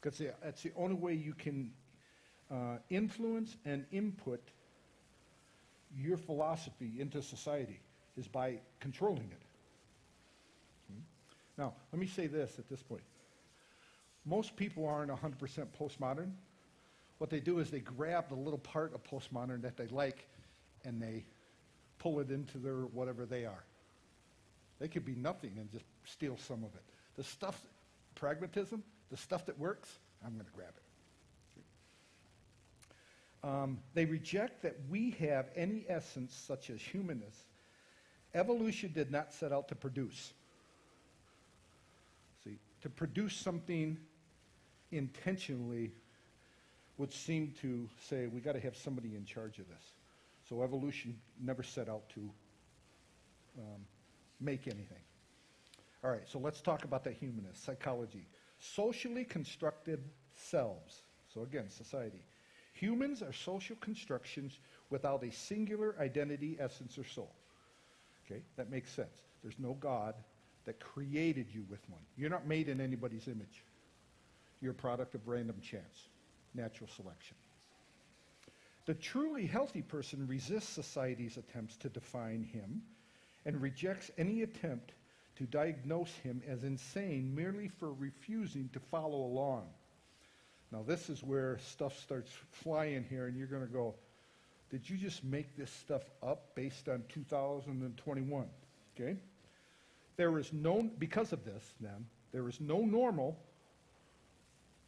Because that's the only way you can influence and input your philosophy into society is by controlling it. Now, let me say this at this point. Most people aren't 100% postmodern. What they do is they grab the little part of postmodern that they like and they pull it into their whatever they are. They could be nothing and just steal some of it. The stuff, pragmatism, the stuff that works, I'm going to grab it. They reject that we have any essence such as humanness. Evolution did not set out to produce. See, to produce something intentionally would seem to say we got to have somebody in charge of this. So evolution never set out to make anything. All right, so let's talk about the humanist, psychology. Socially constructed selves. So again, society. Humans are social constructions without a singular identity, essence, or soul. Okay, that makes sense. There's no God that created you with one. You're not made in anybody's image. You're a product of random chance, natural selection. The truly healthy person resists society's attempts to define him and rejects any attempt to diagnose him as insane merely for refusing to follow along. Now this is where stuff starts flying here and you're going to go, did you just make this stuff up based on 2021? Okay? There is no, because of this then, there is no normal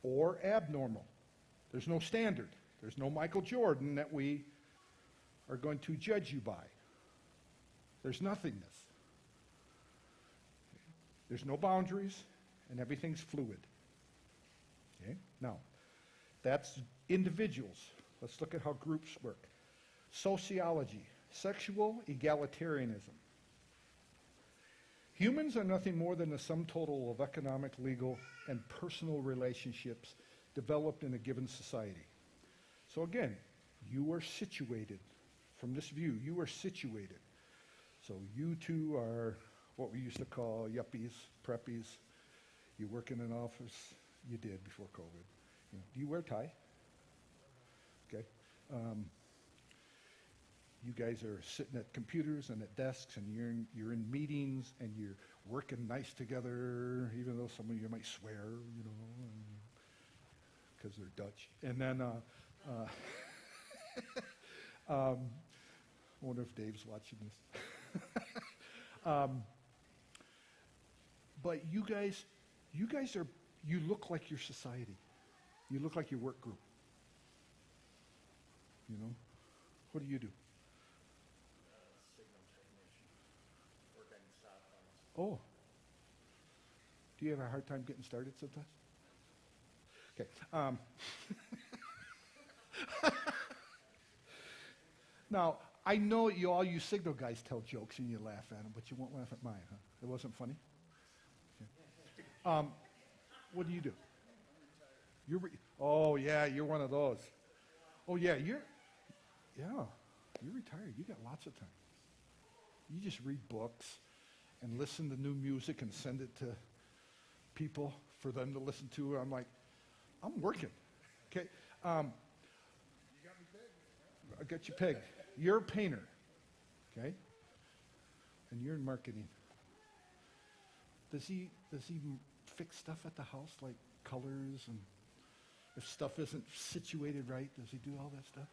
or abnormal. There's no standard. There's no Michael Jordan that we are going to judge you by. There's nothingness. There's no boundaries, and everything's fluid. Okay? Now, that's individuals. Let's look at how groups work. Sociology, sexual egalitarianism. Humans are nothing more than the sum total of economic, legal, and personal relationships developed in a given society. So again, you are situated. From this view, you are situated. So you two are what we used to call yuppies, preppies. You work in an office. You did before COVID. You know, do you wear a tie? Okay. You guys are sitting at computers and at desks, and you're in meetings, and you're working nice together, even though some of you might swear, you know, because they're Dutch. And then, I wonder if Dave's watching this. But you guys you look like your society. You look like your work group. You know? What do you do? Signal technician. Work on stop signs. Oh. Do you have a hard time getting started sometimes? Okay. Now, I know all you signal guys tell jokes and you laugh at them, but you won't laugh at mine, huh? It wasn't funny? Okay. What do you do? Oh, yeah, you're one of those. Oh, yeah, you're retired. You got lots of time. You just read books and listen to new music and send it to people for them to listen to. I'm like, I'm working. Okay. You got me pegged. I got you pegged. You're a painter. Okay. And you're in marketing. Does he fix stuff at the house like colors, and if stuff isn't situated right, does he do all that stuff?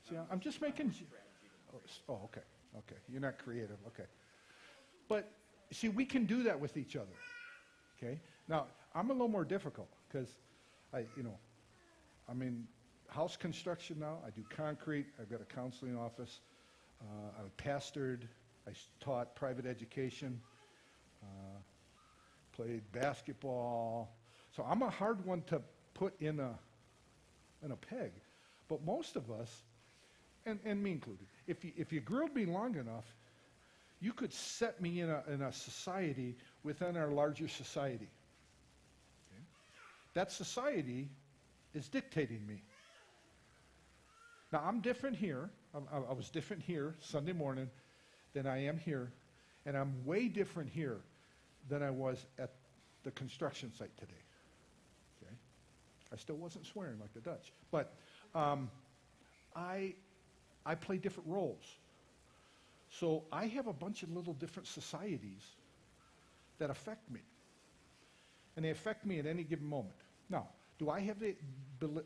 See, I'm just making. Oh, okay. You're not creative. Okay. But see, we can do that with each other. Okay. Now, I'm a little more difficult because I'm in house construction now. I do concrete. I've got a counseling office. I pastored. I taught private education. Played basketball. So I'm a hard one to put in a peg. But most of us, and me included, if you grilled me long enough, you could set me in a society within our larger society. Okay? That society is dictating me. Now, I'm different here. I was different here Sunday morning than I am here. And I'm way different here than I was at the construction site today. Okay? I still wasn't swearing like the Dutch. But I I play different roles. So I have a bunch of little different societies that affect me. And they affect me at any given moment. Now, do I have the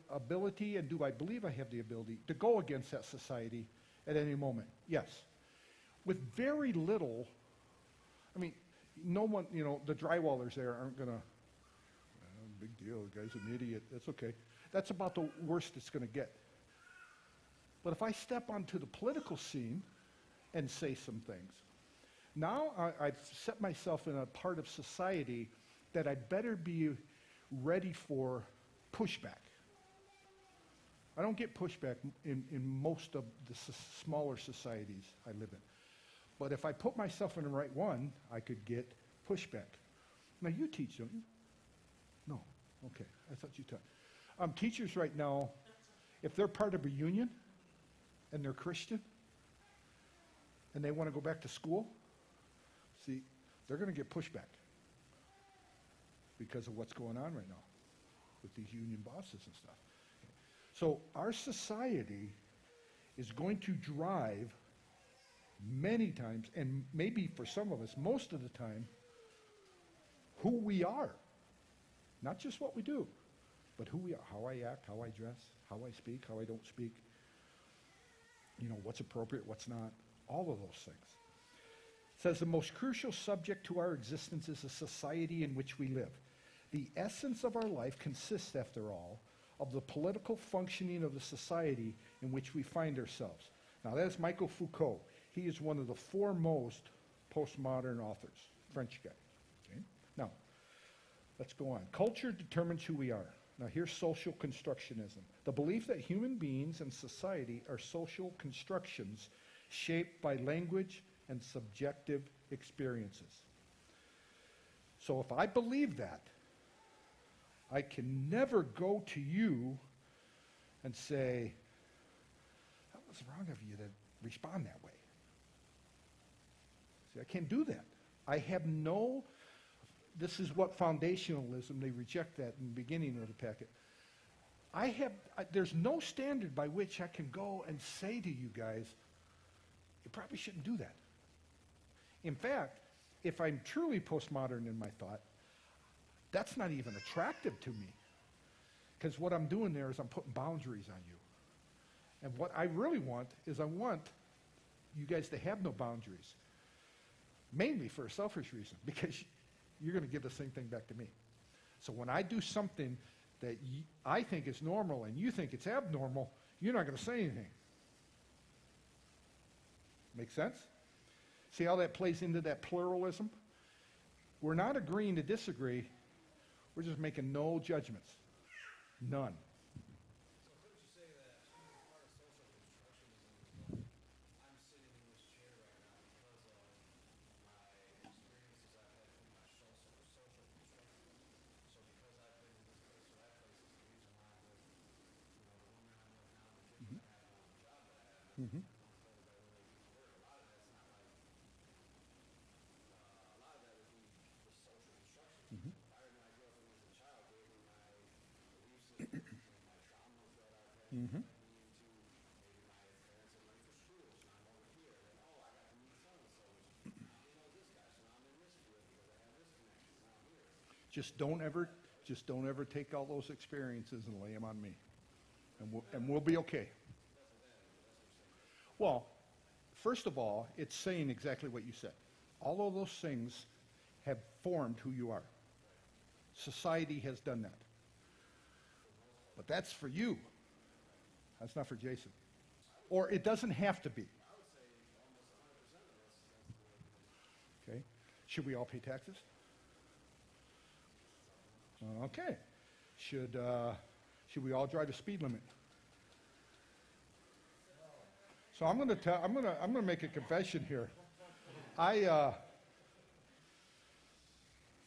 ability, and do I believe I have the ability, to go against that society at any moment? Yes. With very little, I mean, no one, you know, the drywallers there aren't going to, big deal, the guy's an idiot, that's okay. That's about the worst it's going to get. But if I step onto the political scene and say some things, now I've set myself in a part of society that I better be ready for pushback. I don't get pushback in most of the smaller societies I live in. But if I put myself in the right one, I could get pushback. Now you teach, don't you? No. Okay. I thought you taught. Teachers right now, if they're part of a union and they're Christian and they want to go back to school, see, they're going to get pushback because of what's going on right now with these union bosses and stuff. So our society is going to drive many times, and maybe for some of us, most of the time, who we are. Not just what we do, but who we are, how I act, how I dress, how I speak, how I don't speak. You know, what's appropriate, what's not, all of those things. It says the most crucial subject to our existence is the society in which we live. The essence of our life consists, after all, of the political functioning of the society in which we find ourselves. Now, that is Michel Foucault. He is one of the foremost postmodern authors, French guy. Okay? Now, let's go on. Culture determines who we are. Now, here's social constructionism. The belief that human beings and society are social constructions shaped by language and subjective experiences. So if I believe that, I can never go to you and say, that was wrong of you to respond that way. See, I can't do that. I have no, this is what foundationalism, they reject that in the beginning of the packet. There's no standard by which I can go and say to you guys, you probably shouldn't do that. In fact, if I'm truly postmodern in my thought, that's not even attractive to me. Because what I'm doing there is I'm putting boundaries on you. And what I really want is I want you guys to have no boundaries. Mainly for a selfish reason, because you're going to give the same thing back to me. So when I do something that I think is normal and you think it's abnormal, you're not going to say anything. Make sense? See how that plays into that pluralism? We're not agreeing to disagree. We're just making no judgments. None. So couldn't you say that part of social constructionism is that I'm sitting in this chair right now because of my experiences I've had through my social construction. So because I've been in this place or that place is the reason why I'm with, the woman I'm with now, the kids I have, the job that I have. Mm-hmm. A lot of that's not like, a lot of that would be the social construction. Mm-hmm. Environment I grew up in as a child gave me my belief systems and my traumas that I've had. Mm-hmm. Led me into maybe my parents are ready for school, so now I'm over here. Then, I got to meet so-and-so, which now he knows this guy, so now I'm in this field because I have this connection. Now I'm here. Just don't ever take all those experiences and lay them on me. And we'll be okay. Well, first of all, it's saying exactly what you said. All of those things have formed who you are. Society has done that. But that's for you. That's not for Jason. Or it doesn't have to be. Okay. Should we all pay taxes? Okay. Should we all drive a speed limit? So I'm going to make a confession here. The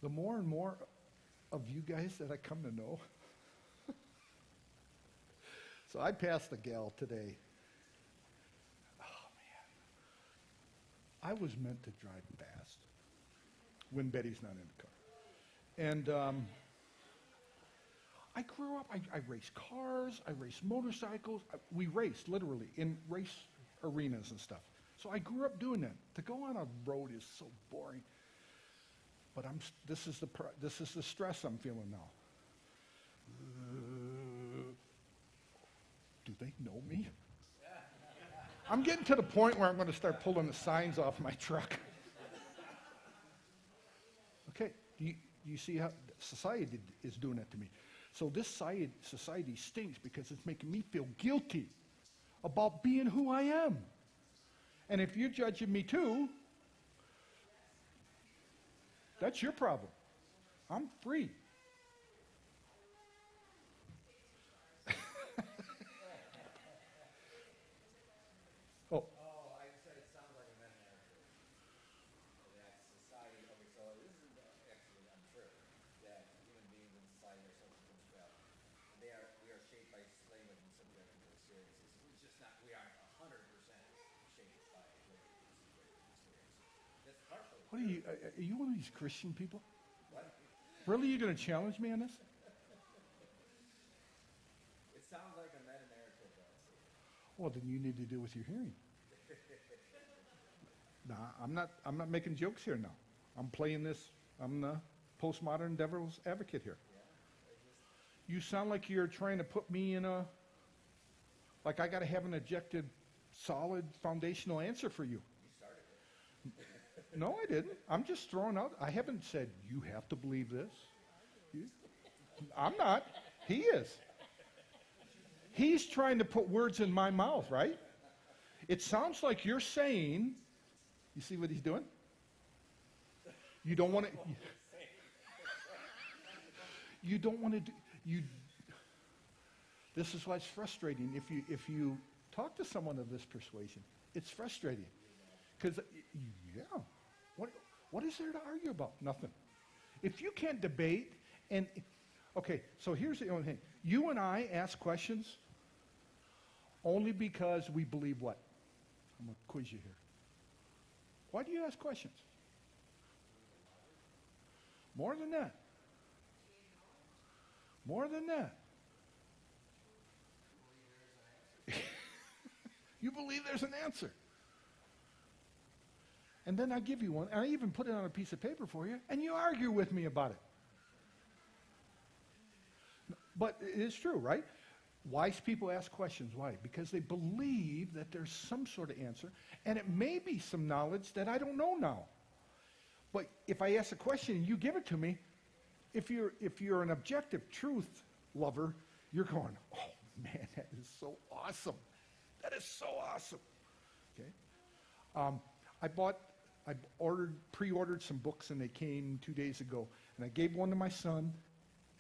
more and more of you guys that I come to know. So I passed a gal today. Oh man. I was meant to drive fast when Betty's not in the car. And I grew up, I raced cars, I raced motorcycles. We raced, literally, in race arenas and stuff. So I grew up doing that. To go on a road is so boring. But this is the stress I'm feeling now. Do they know me? I'm getting to the point where I'm going to start pulling the signs off my truck. Okay, you see how society is doing that to me. So this society stinks because it's making me feel guilty about being who I am. And if you're judging me too, that's your problem. I'm free. Oh. Oh, I said it sounds like a meta-narrative. That society, okay, so this is actually untrue. That human beings in society are social constructs. We are shaped by slavery and subjected to experiences. It's just not, we aren't 100% shaped by what experiences. That's partially. What are you one of these Christian people? What? Really, you going to challenge me on this? It sounds like a meta-narrative, though. Well, then you need to deal with your hearing. Nah, I'm not making jokes here now. I'm playing this. I'm the postmodern devil's advocate here. You sound like you're trying to put me in like I got to have an objective, solid, foundational answer for you. You started it. No, I didn't. I'm just throwing out. I haven't said you have to believe this. I'm not. He is. He's trying to put words in my mouth, right? It sounds like you're saying, you see what he's doing? You don't want to, you don't want to do, this is why it's frustrating. If you talk to someone of this persuasion, it's frustrating. Because, yeah, what is there to argue about? Nothing. If you can't debate, okay, so here's the only thing. You and I ask questions only because we believe what? I'm going to quiz you here. Why do you ask questions? More than that. More than that. You believe there's an answer. And then I give you one, and I even put it on a piece of paper for you, and you argue with me about it. But it is true, right? Wise people ask questions. Why? Because they believe that there's some sort of answer, and it may be some knowledge that I don't know now. But if I ask a question and you give it to me, if you're an objective truth lover, you're going, oh man, that is so awesome. That is so awesome. Okay. I pre-ordered some books, and they came 2 days ago, and I gave one to my son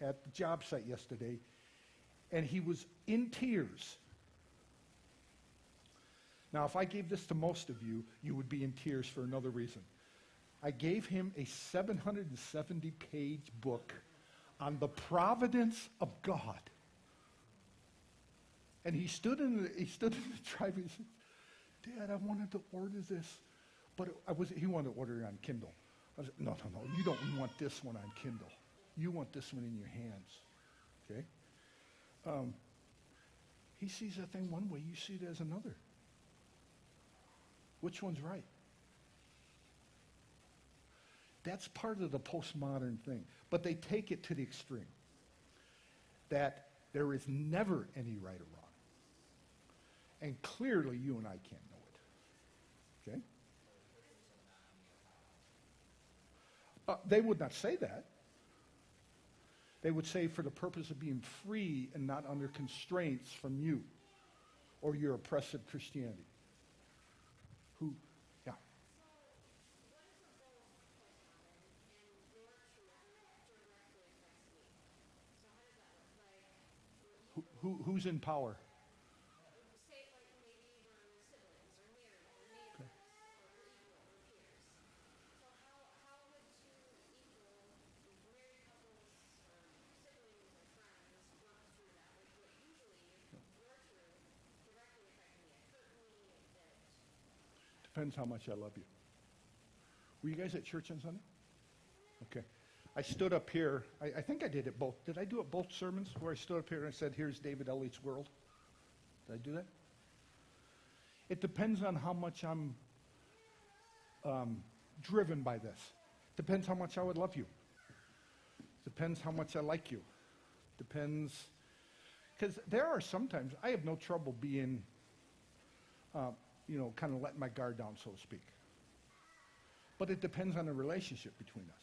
at the job site yesterday, and he was in tears. Now, if I gave this to most of you, you would be in tears for another reason. I gave him a 770-page book on the providence of God. And he stood in the driveway and said, Dad, I wanted to order this, but he wanted to order it on Kindle. I said, no, you don't want this one on Kindle. You want this one in your hands, okay? He sees that thing one way, you see it as another. Which one's right? That's part of the postmodern thing. But they take it to the extreme. That there is never any right or wrong. And clearly you and I can't know it. Okay? They would not say that. They would say for the purpose of being free and not under constraints from you or your oppressive Christianity. Who's in power? Okay. Depends how much I love you. Were you guys at church on Sunday? Okay. I stood up here. I think I did it both. Did I do it both sermons where I stood up here and I said, here's David Elliott's world? Did I do that? It depends on how much I'm driven by this. Depends how much I would love you. Depends how much I like you. Depends, because there are sometimes I have no trouble being, kind of letting my guard down, so to speak. But it depends on the relationship between us.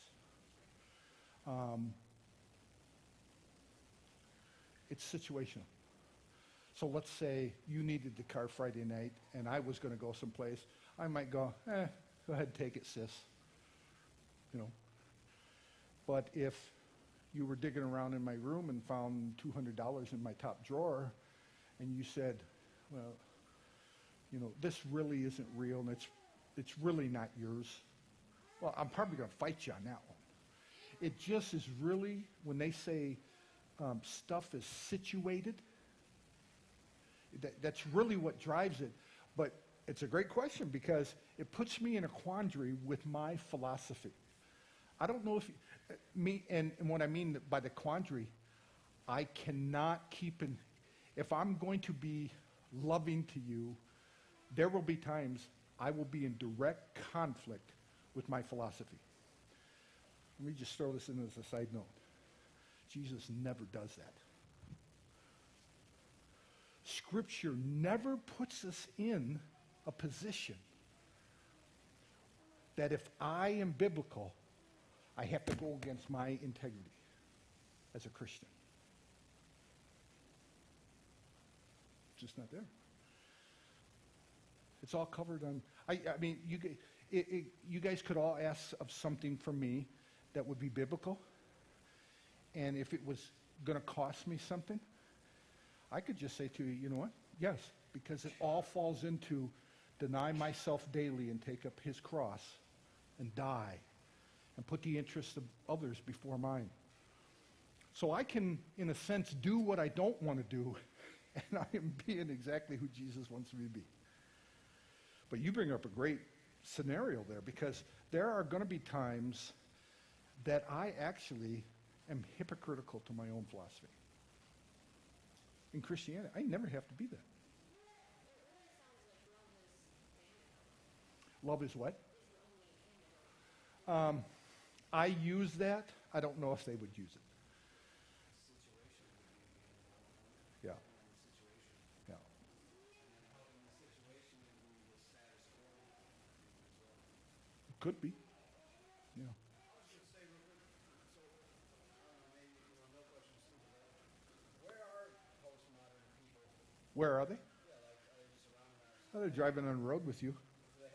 It's situational. So let's say you needed the car Friday night, and I was going to go someplace. I might go, go ahead and take it, sis. But if you were digging around in my room and found $200 in my top drawer, and you said, well, this really isn't real, and it's really not yours, well, I'm probably going to fight you on that one. It just is really, when they say stuff is situated, that's really what drives it. But it's a great question because it puts me in a quandary with my philosophy. I don't know if and what I mean by the quandary, I cannot keep if I'm going to be loving to you, there will be times I will be in direct conflict with my philosophy. Let me just throw this in as a side note. Jesus never does that. Scripture never puts us in a position that if I am biblical, I have to go against my integrity as a Christian. It's just not there. It's all covered on. I mean, you guys could all ask of something from me that would be biblical, and if it was going to cost me something, I could just say to you, you know what? Yes, because it all falls into deny myself daily and take up his cross and die and put the interests of others before mine. So I can, in a sense, do what I don't want to do, and I am being exactly who Jesus wants me to be. But you bring up a great scenario there, because there are going to be times that I actually am hypocritical to my own philosophy. In Christianity, I never have to be that. Love is what? I use that. I don't know if they would use it. Yeah. Yeah. Could be. Yeah. Where are they? Oh, they're driving on the road with you.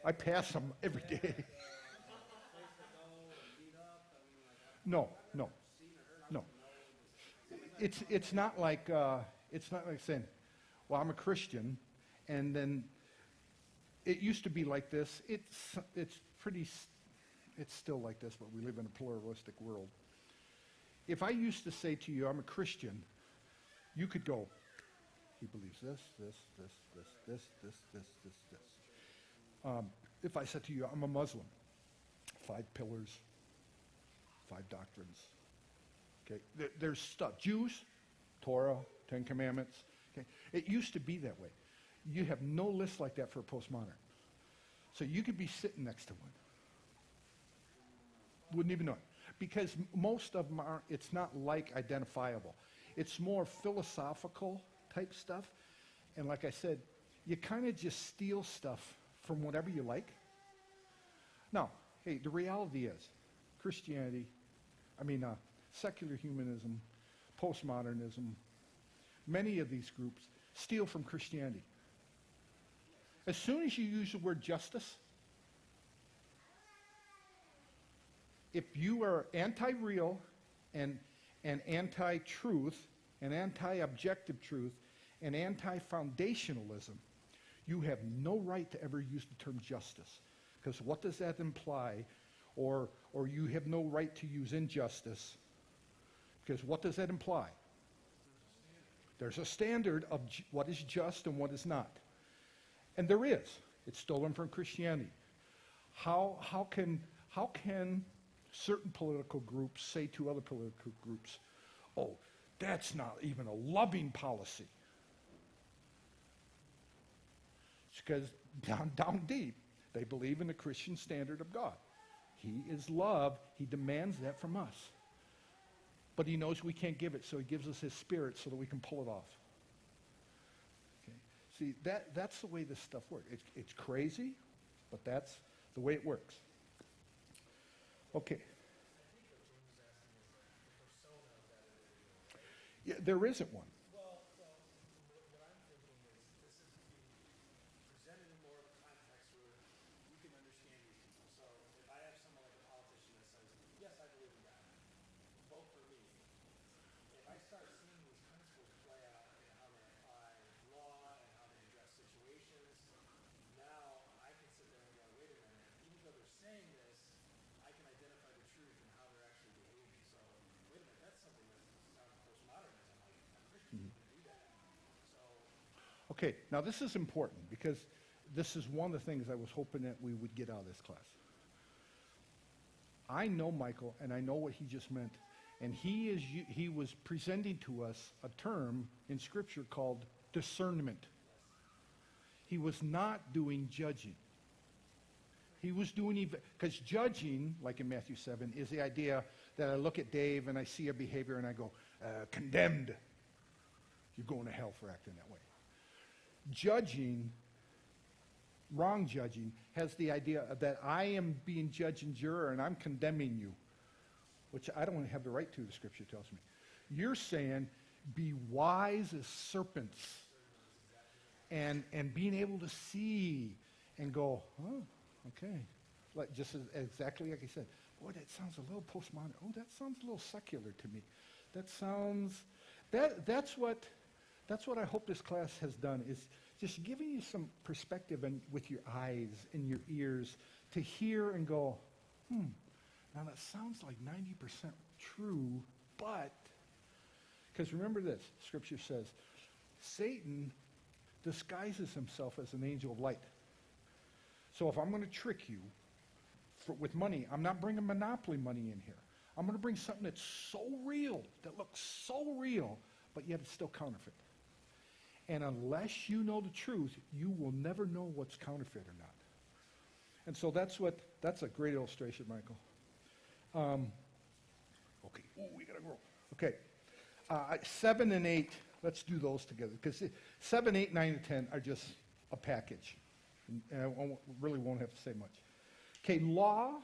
I pass them every day. No. It's not like saying, well, I'm a Christian, and then it used to be like this. It's still like this, but we live in a pluralistic world. If I used to say to you, I'm a Christian, you could go, he believes this. If I said to you, I'm a Muslim, 5 pillars, 5 doctrines. Okay, there's stuff. Jews, Torah, 10 Commandments. Okay, it used to be that way. You have no list like that for a postmodern. So you could be sitting next to one. Wouldn't even know it. Because most of them are, it's not like identifiable. It's more philosophical type stuff. And like I said, you kind of just steal stuff from whatever you like. Now, hey, the reality is, secular humanism, postmodernism, many of these groups steal from Christianity. As soon as you use the word justice, if you are anti-real and anti-truth and anti-objective truth and anti-foundationalism, you have no right to ever use the term justice. Because what does that imply? Or you have no right to use injustice. Because what does that imply? There's a standard of what is just and what is not. And there is. It's stolen from Christianity. How can certain political groups say to other political groups, oh, that's not even a loving policy? because down deep, they believe in the Christian standard of God. He is love. He demands that from us. But he knows we can't give it, so he gives us his Spirit so that we can pull it off. Okay. See, that's the way this stuff works. It's crazy, but that's the way it works. Okay. Yeah, there isn't one. Well, what I'm thinking is this is being presented in more of a context where you can understand these people. So if I have someone like a politician that says, yes, I believe in God, vote for me. If I start seeing these principles play out in how they apply law and how they address situations, now I can sit there and go, wait a minute, even though they're saying this, I can identify the truth and how they're actually behaving. So wait a minute, that's something that's not postmodernism. Like a Christian can do that. So Okay, now this is important because this is one of the things I was hoping that we would get out of this class. I know Michael, and I know what he just meant, and he was presenting to us a term in Scripture called discernment. He was not doing judging. He was doing, because judging, like in Matthew 7, is the idea that I look at Dave and I see a behavior and I go, condemned. You're going to hell for acting that way. Judging, wrong judging, has the idea that I am being judge and juror and I'm condemning you, which I don't have the right to, the Scripture tells me. You're saying, be wise as serpents, and being able to see and go, oh, okay. Like exactly like I said, boy, that sounds a little postmodern. Oh, that sounds a little secular to me. That sounds, that's what I hope this class has done, is just giving you some perspective and with your eyes and your ears to hear and go, now that sounds like 90% true, but, because remember this, Scripture says, Satan disguises himself as an angel of light. So if I'm going to trick you with money, I'm not bringing monopoly money in here. I'm going to bring something that's so real, that looks so real, but yet it's still counterfeit. And unless you know the truth, you will never know what's counterfeit or not. And so that's a great illustration, Michael. Okay, we got to grow. Okay, 7 and 8, let's do those together. Because 7, 8, 9, and 10 are just a package. And I really won't have to say much. Okay, law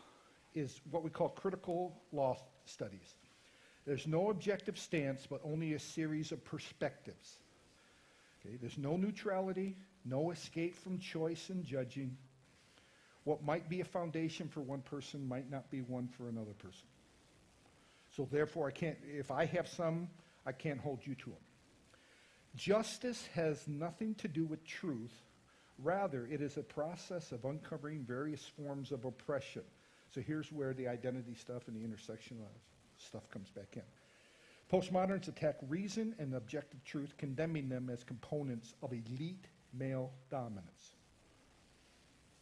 is what we call critical law studies. There's no objective stance, but only a series of perspectives. Okay, there's no neutrality, no escape from choice and judging. What might be a foundation for one person might not be one for another person. So therefore, if I have some, I can't hold you to them. Justice has nothing to do with truth. Rather, it is a process of uncovering various forms of oppression. So here's where the identity stuff and the intersection of stuff comes back in. Postmoderns attack reason and objective truth, condemning them as components of elite male dominance.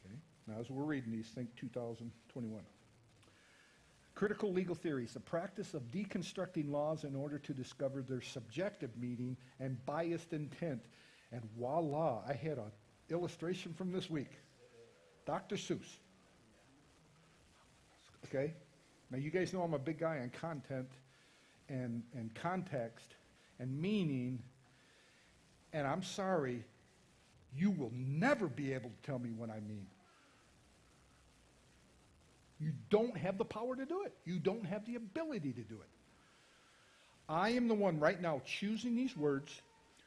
Okay? Now, as we're reading these, think 2021. Critical legal theories, the practice of deconstructing laws in order to discover their subjective meaning and biased intent. And voila, I had an illustration from this week. Dr. Seuss. Okay? Now, you guys know I'm a big guy on content and context and meaning, and I'm sorry, you will never be able to tell me what I mean. You don't have the power to do it. You don't have the ability to do it. I am the one right now choosing these words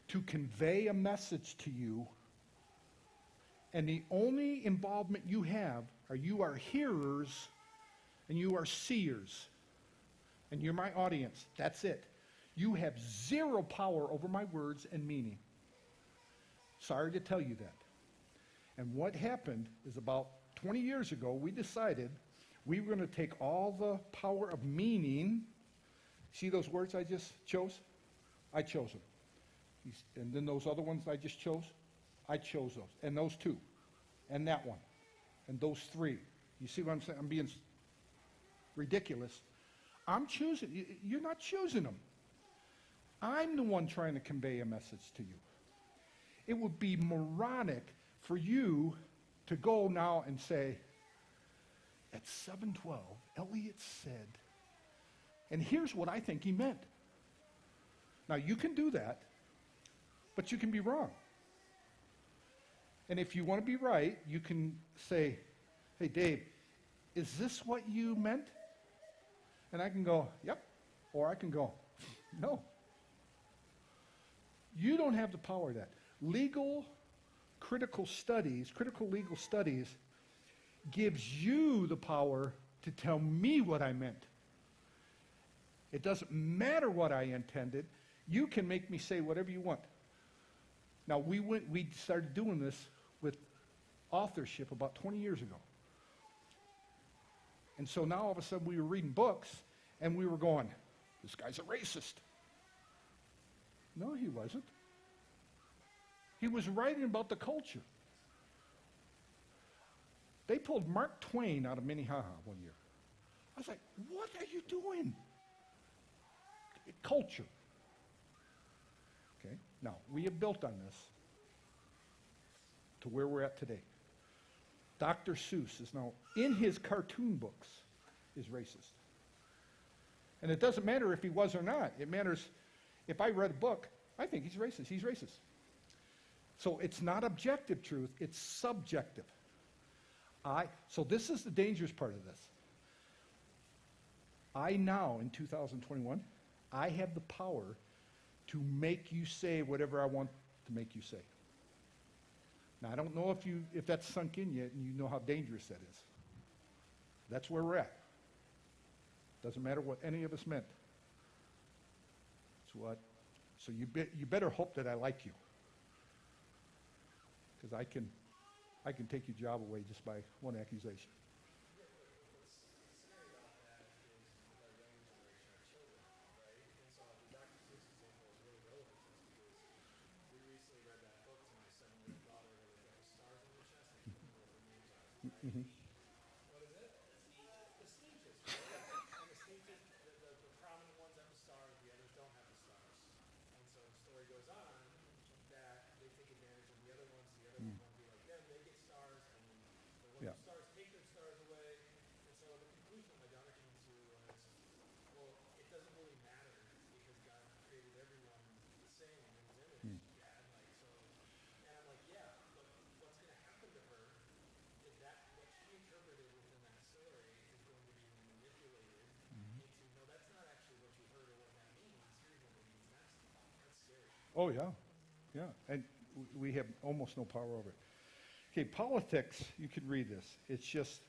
to convey a message to you, and the only involvement you have are you are hearers and you are seers. And you're my audience. That's it. You have zero power over my words and meaning. Sorry to tell you that. And what happened is about 20 years ago, we decided we were going to take all the power of meaning. See those words I just chose? I chose them. And then those other ones I just chose? I chose those. And those two. And that one. And those three. You see what I'm saying? I'm being ridiculous. I'm choosing. You're not choosing them. I'm the one trying to convey a message to you. It would be moronic for you to go now and say, at 7:12, Eliot said, and here's what I think he meant. Now, you can do that, but you can be wrong. And if you want to be right, you can say, hey, Dave, is this what you meant? And I can go, yep. Or I can go, no. You don't have the power of that. Critical legal studies gives you the power to tell me what I meant. It doesn't matter what I intended. You can make me say whatever you want. Now, we started doing this with authorship about 20 years ago. And so now all of a sudden we were reading books and we were going, this guy's a racist. No, he wasn't. He was writing about the culture. They pulled Mark Twain out of Minnehaha one year. I was like, what are you doing? Culture. Okay, now we have built on this to where we're at today. Dr. Seuss is now, in his cartoon books, is racist. And it doesn't matter if he was or not. It matters if I read a book, I think he's racist. He's racist. So it's not objective truth, it's subjective. So this is the dangerous part of this. I now, in 2021, I have the power to make you say whatever I want to make you say. Now, I don't know if that's sunk in yet and you know how dangerous that is. That's where we're at. Doesn't matter what any of us meant. So you better hope that I like you. Because I can take your job away just by one accusation. Mm-hmm. What is it? The speeches. And the speeches, the prominent ones have the stars, the others don't have the stars. And so the story goes on that they take advantage of the other ones want to be like them, they get stars, and then the ones with stars take their stars away. And so the conclusion my daughter came to was, well, it doesn't really matter because God created everyone the same in his image. Yeah, and like so, and I'm like, yeah, but what's going to happen to her is that what she interpreted within that story is going to be manipulated into, no, that's not actually what you heard or what that means. Here's what it means. That's scary. Oh, yeah. Yeah. And we have almost no power over it. Okay, politics, you could read this. It's just,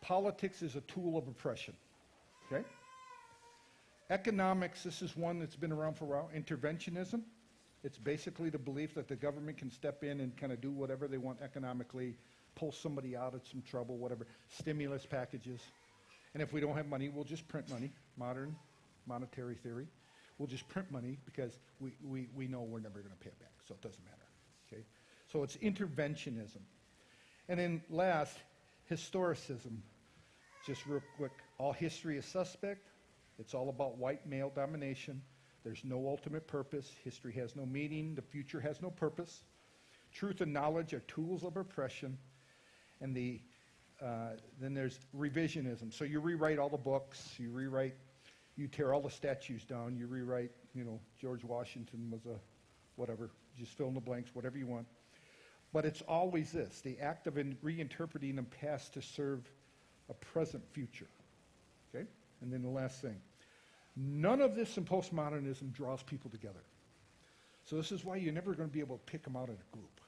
politics is a tool of oppression. Okay? Economics, this is one that's been around for a while. Interventionism. It's basically the belief that the government can step in and kind of do whatever they want economically, pull somebody out of some trouble, whatever. Stimulus packages. And if we don't have money, we'll just print money. Modern monetary theory. We'll just print money because we know we're never going to pay it back, so it doesn't matter. Okay? So it's interventionism. And then last, historicism. Just real quick, all history is suspect. It's all about white male domination. There's no ultimate purpose. History has no meaning. The future has no purpose. Truth and knowledge are tools of oppression. And then there's revisionism. So you rewrite all the books. You tear all the statues down. You rewrite, George Washington was a whatever. Just fill in the blanks, whatever you want. But it's always this, the act of reinterpreting the past to serve a present future. Okay? And then the last thing. None of this in postmodernism draws people together. So this is why you're never going to be able to pick them out in a group.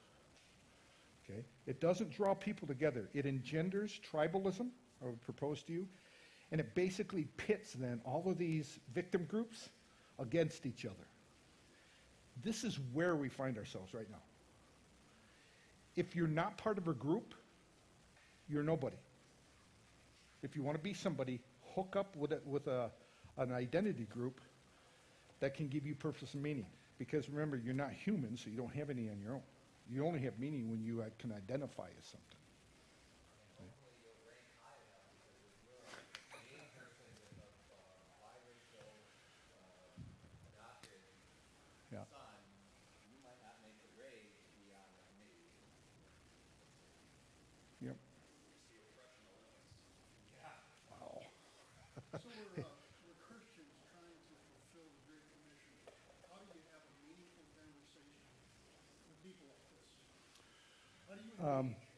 Okay? It doesn't draw people together. It engenders tribalism, I would propose to you, and it basically pits then all of these victim groups against each other. This is where we find ourselves right now. If you're not part of a group, you're nobody. If you want to be somebody, hook up with an identity group that can give you purpose and meaning. Because remember, you're not human, so you don't have any on your own. You only have meaning when you can identify as something. Hopefully you'll rank high enough because with your main person of biracial adopted Yeah. son, you might not make the grade to be on How do you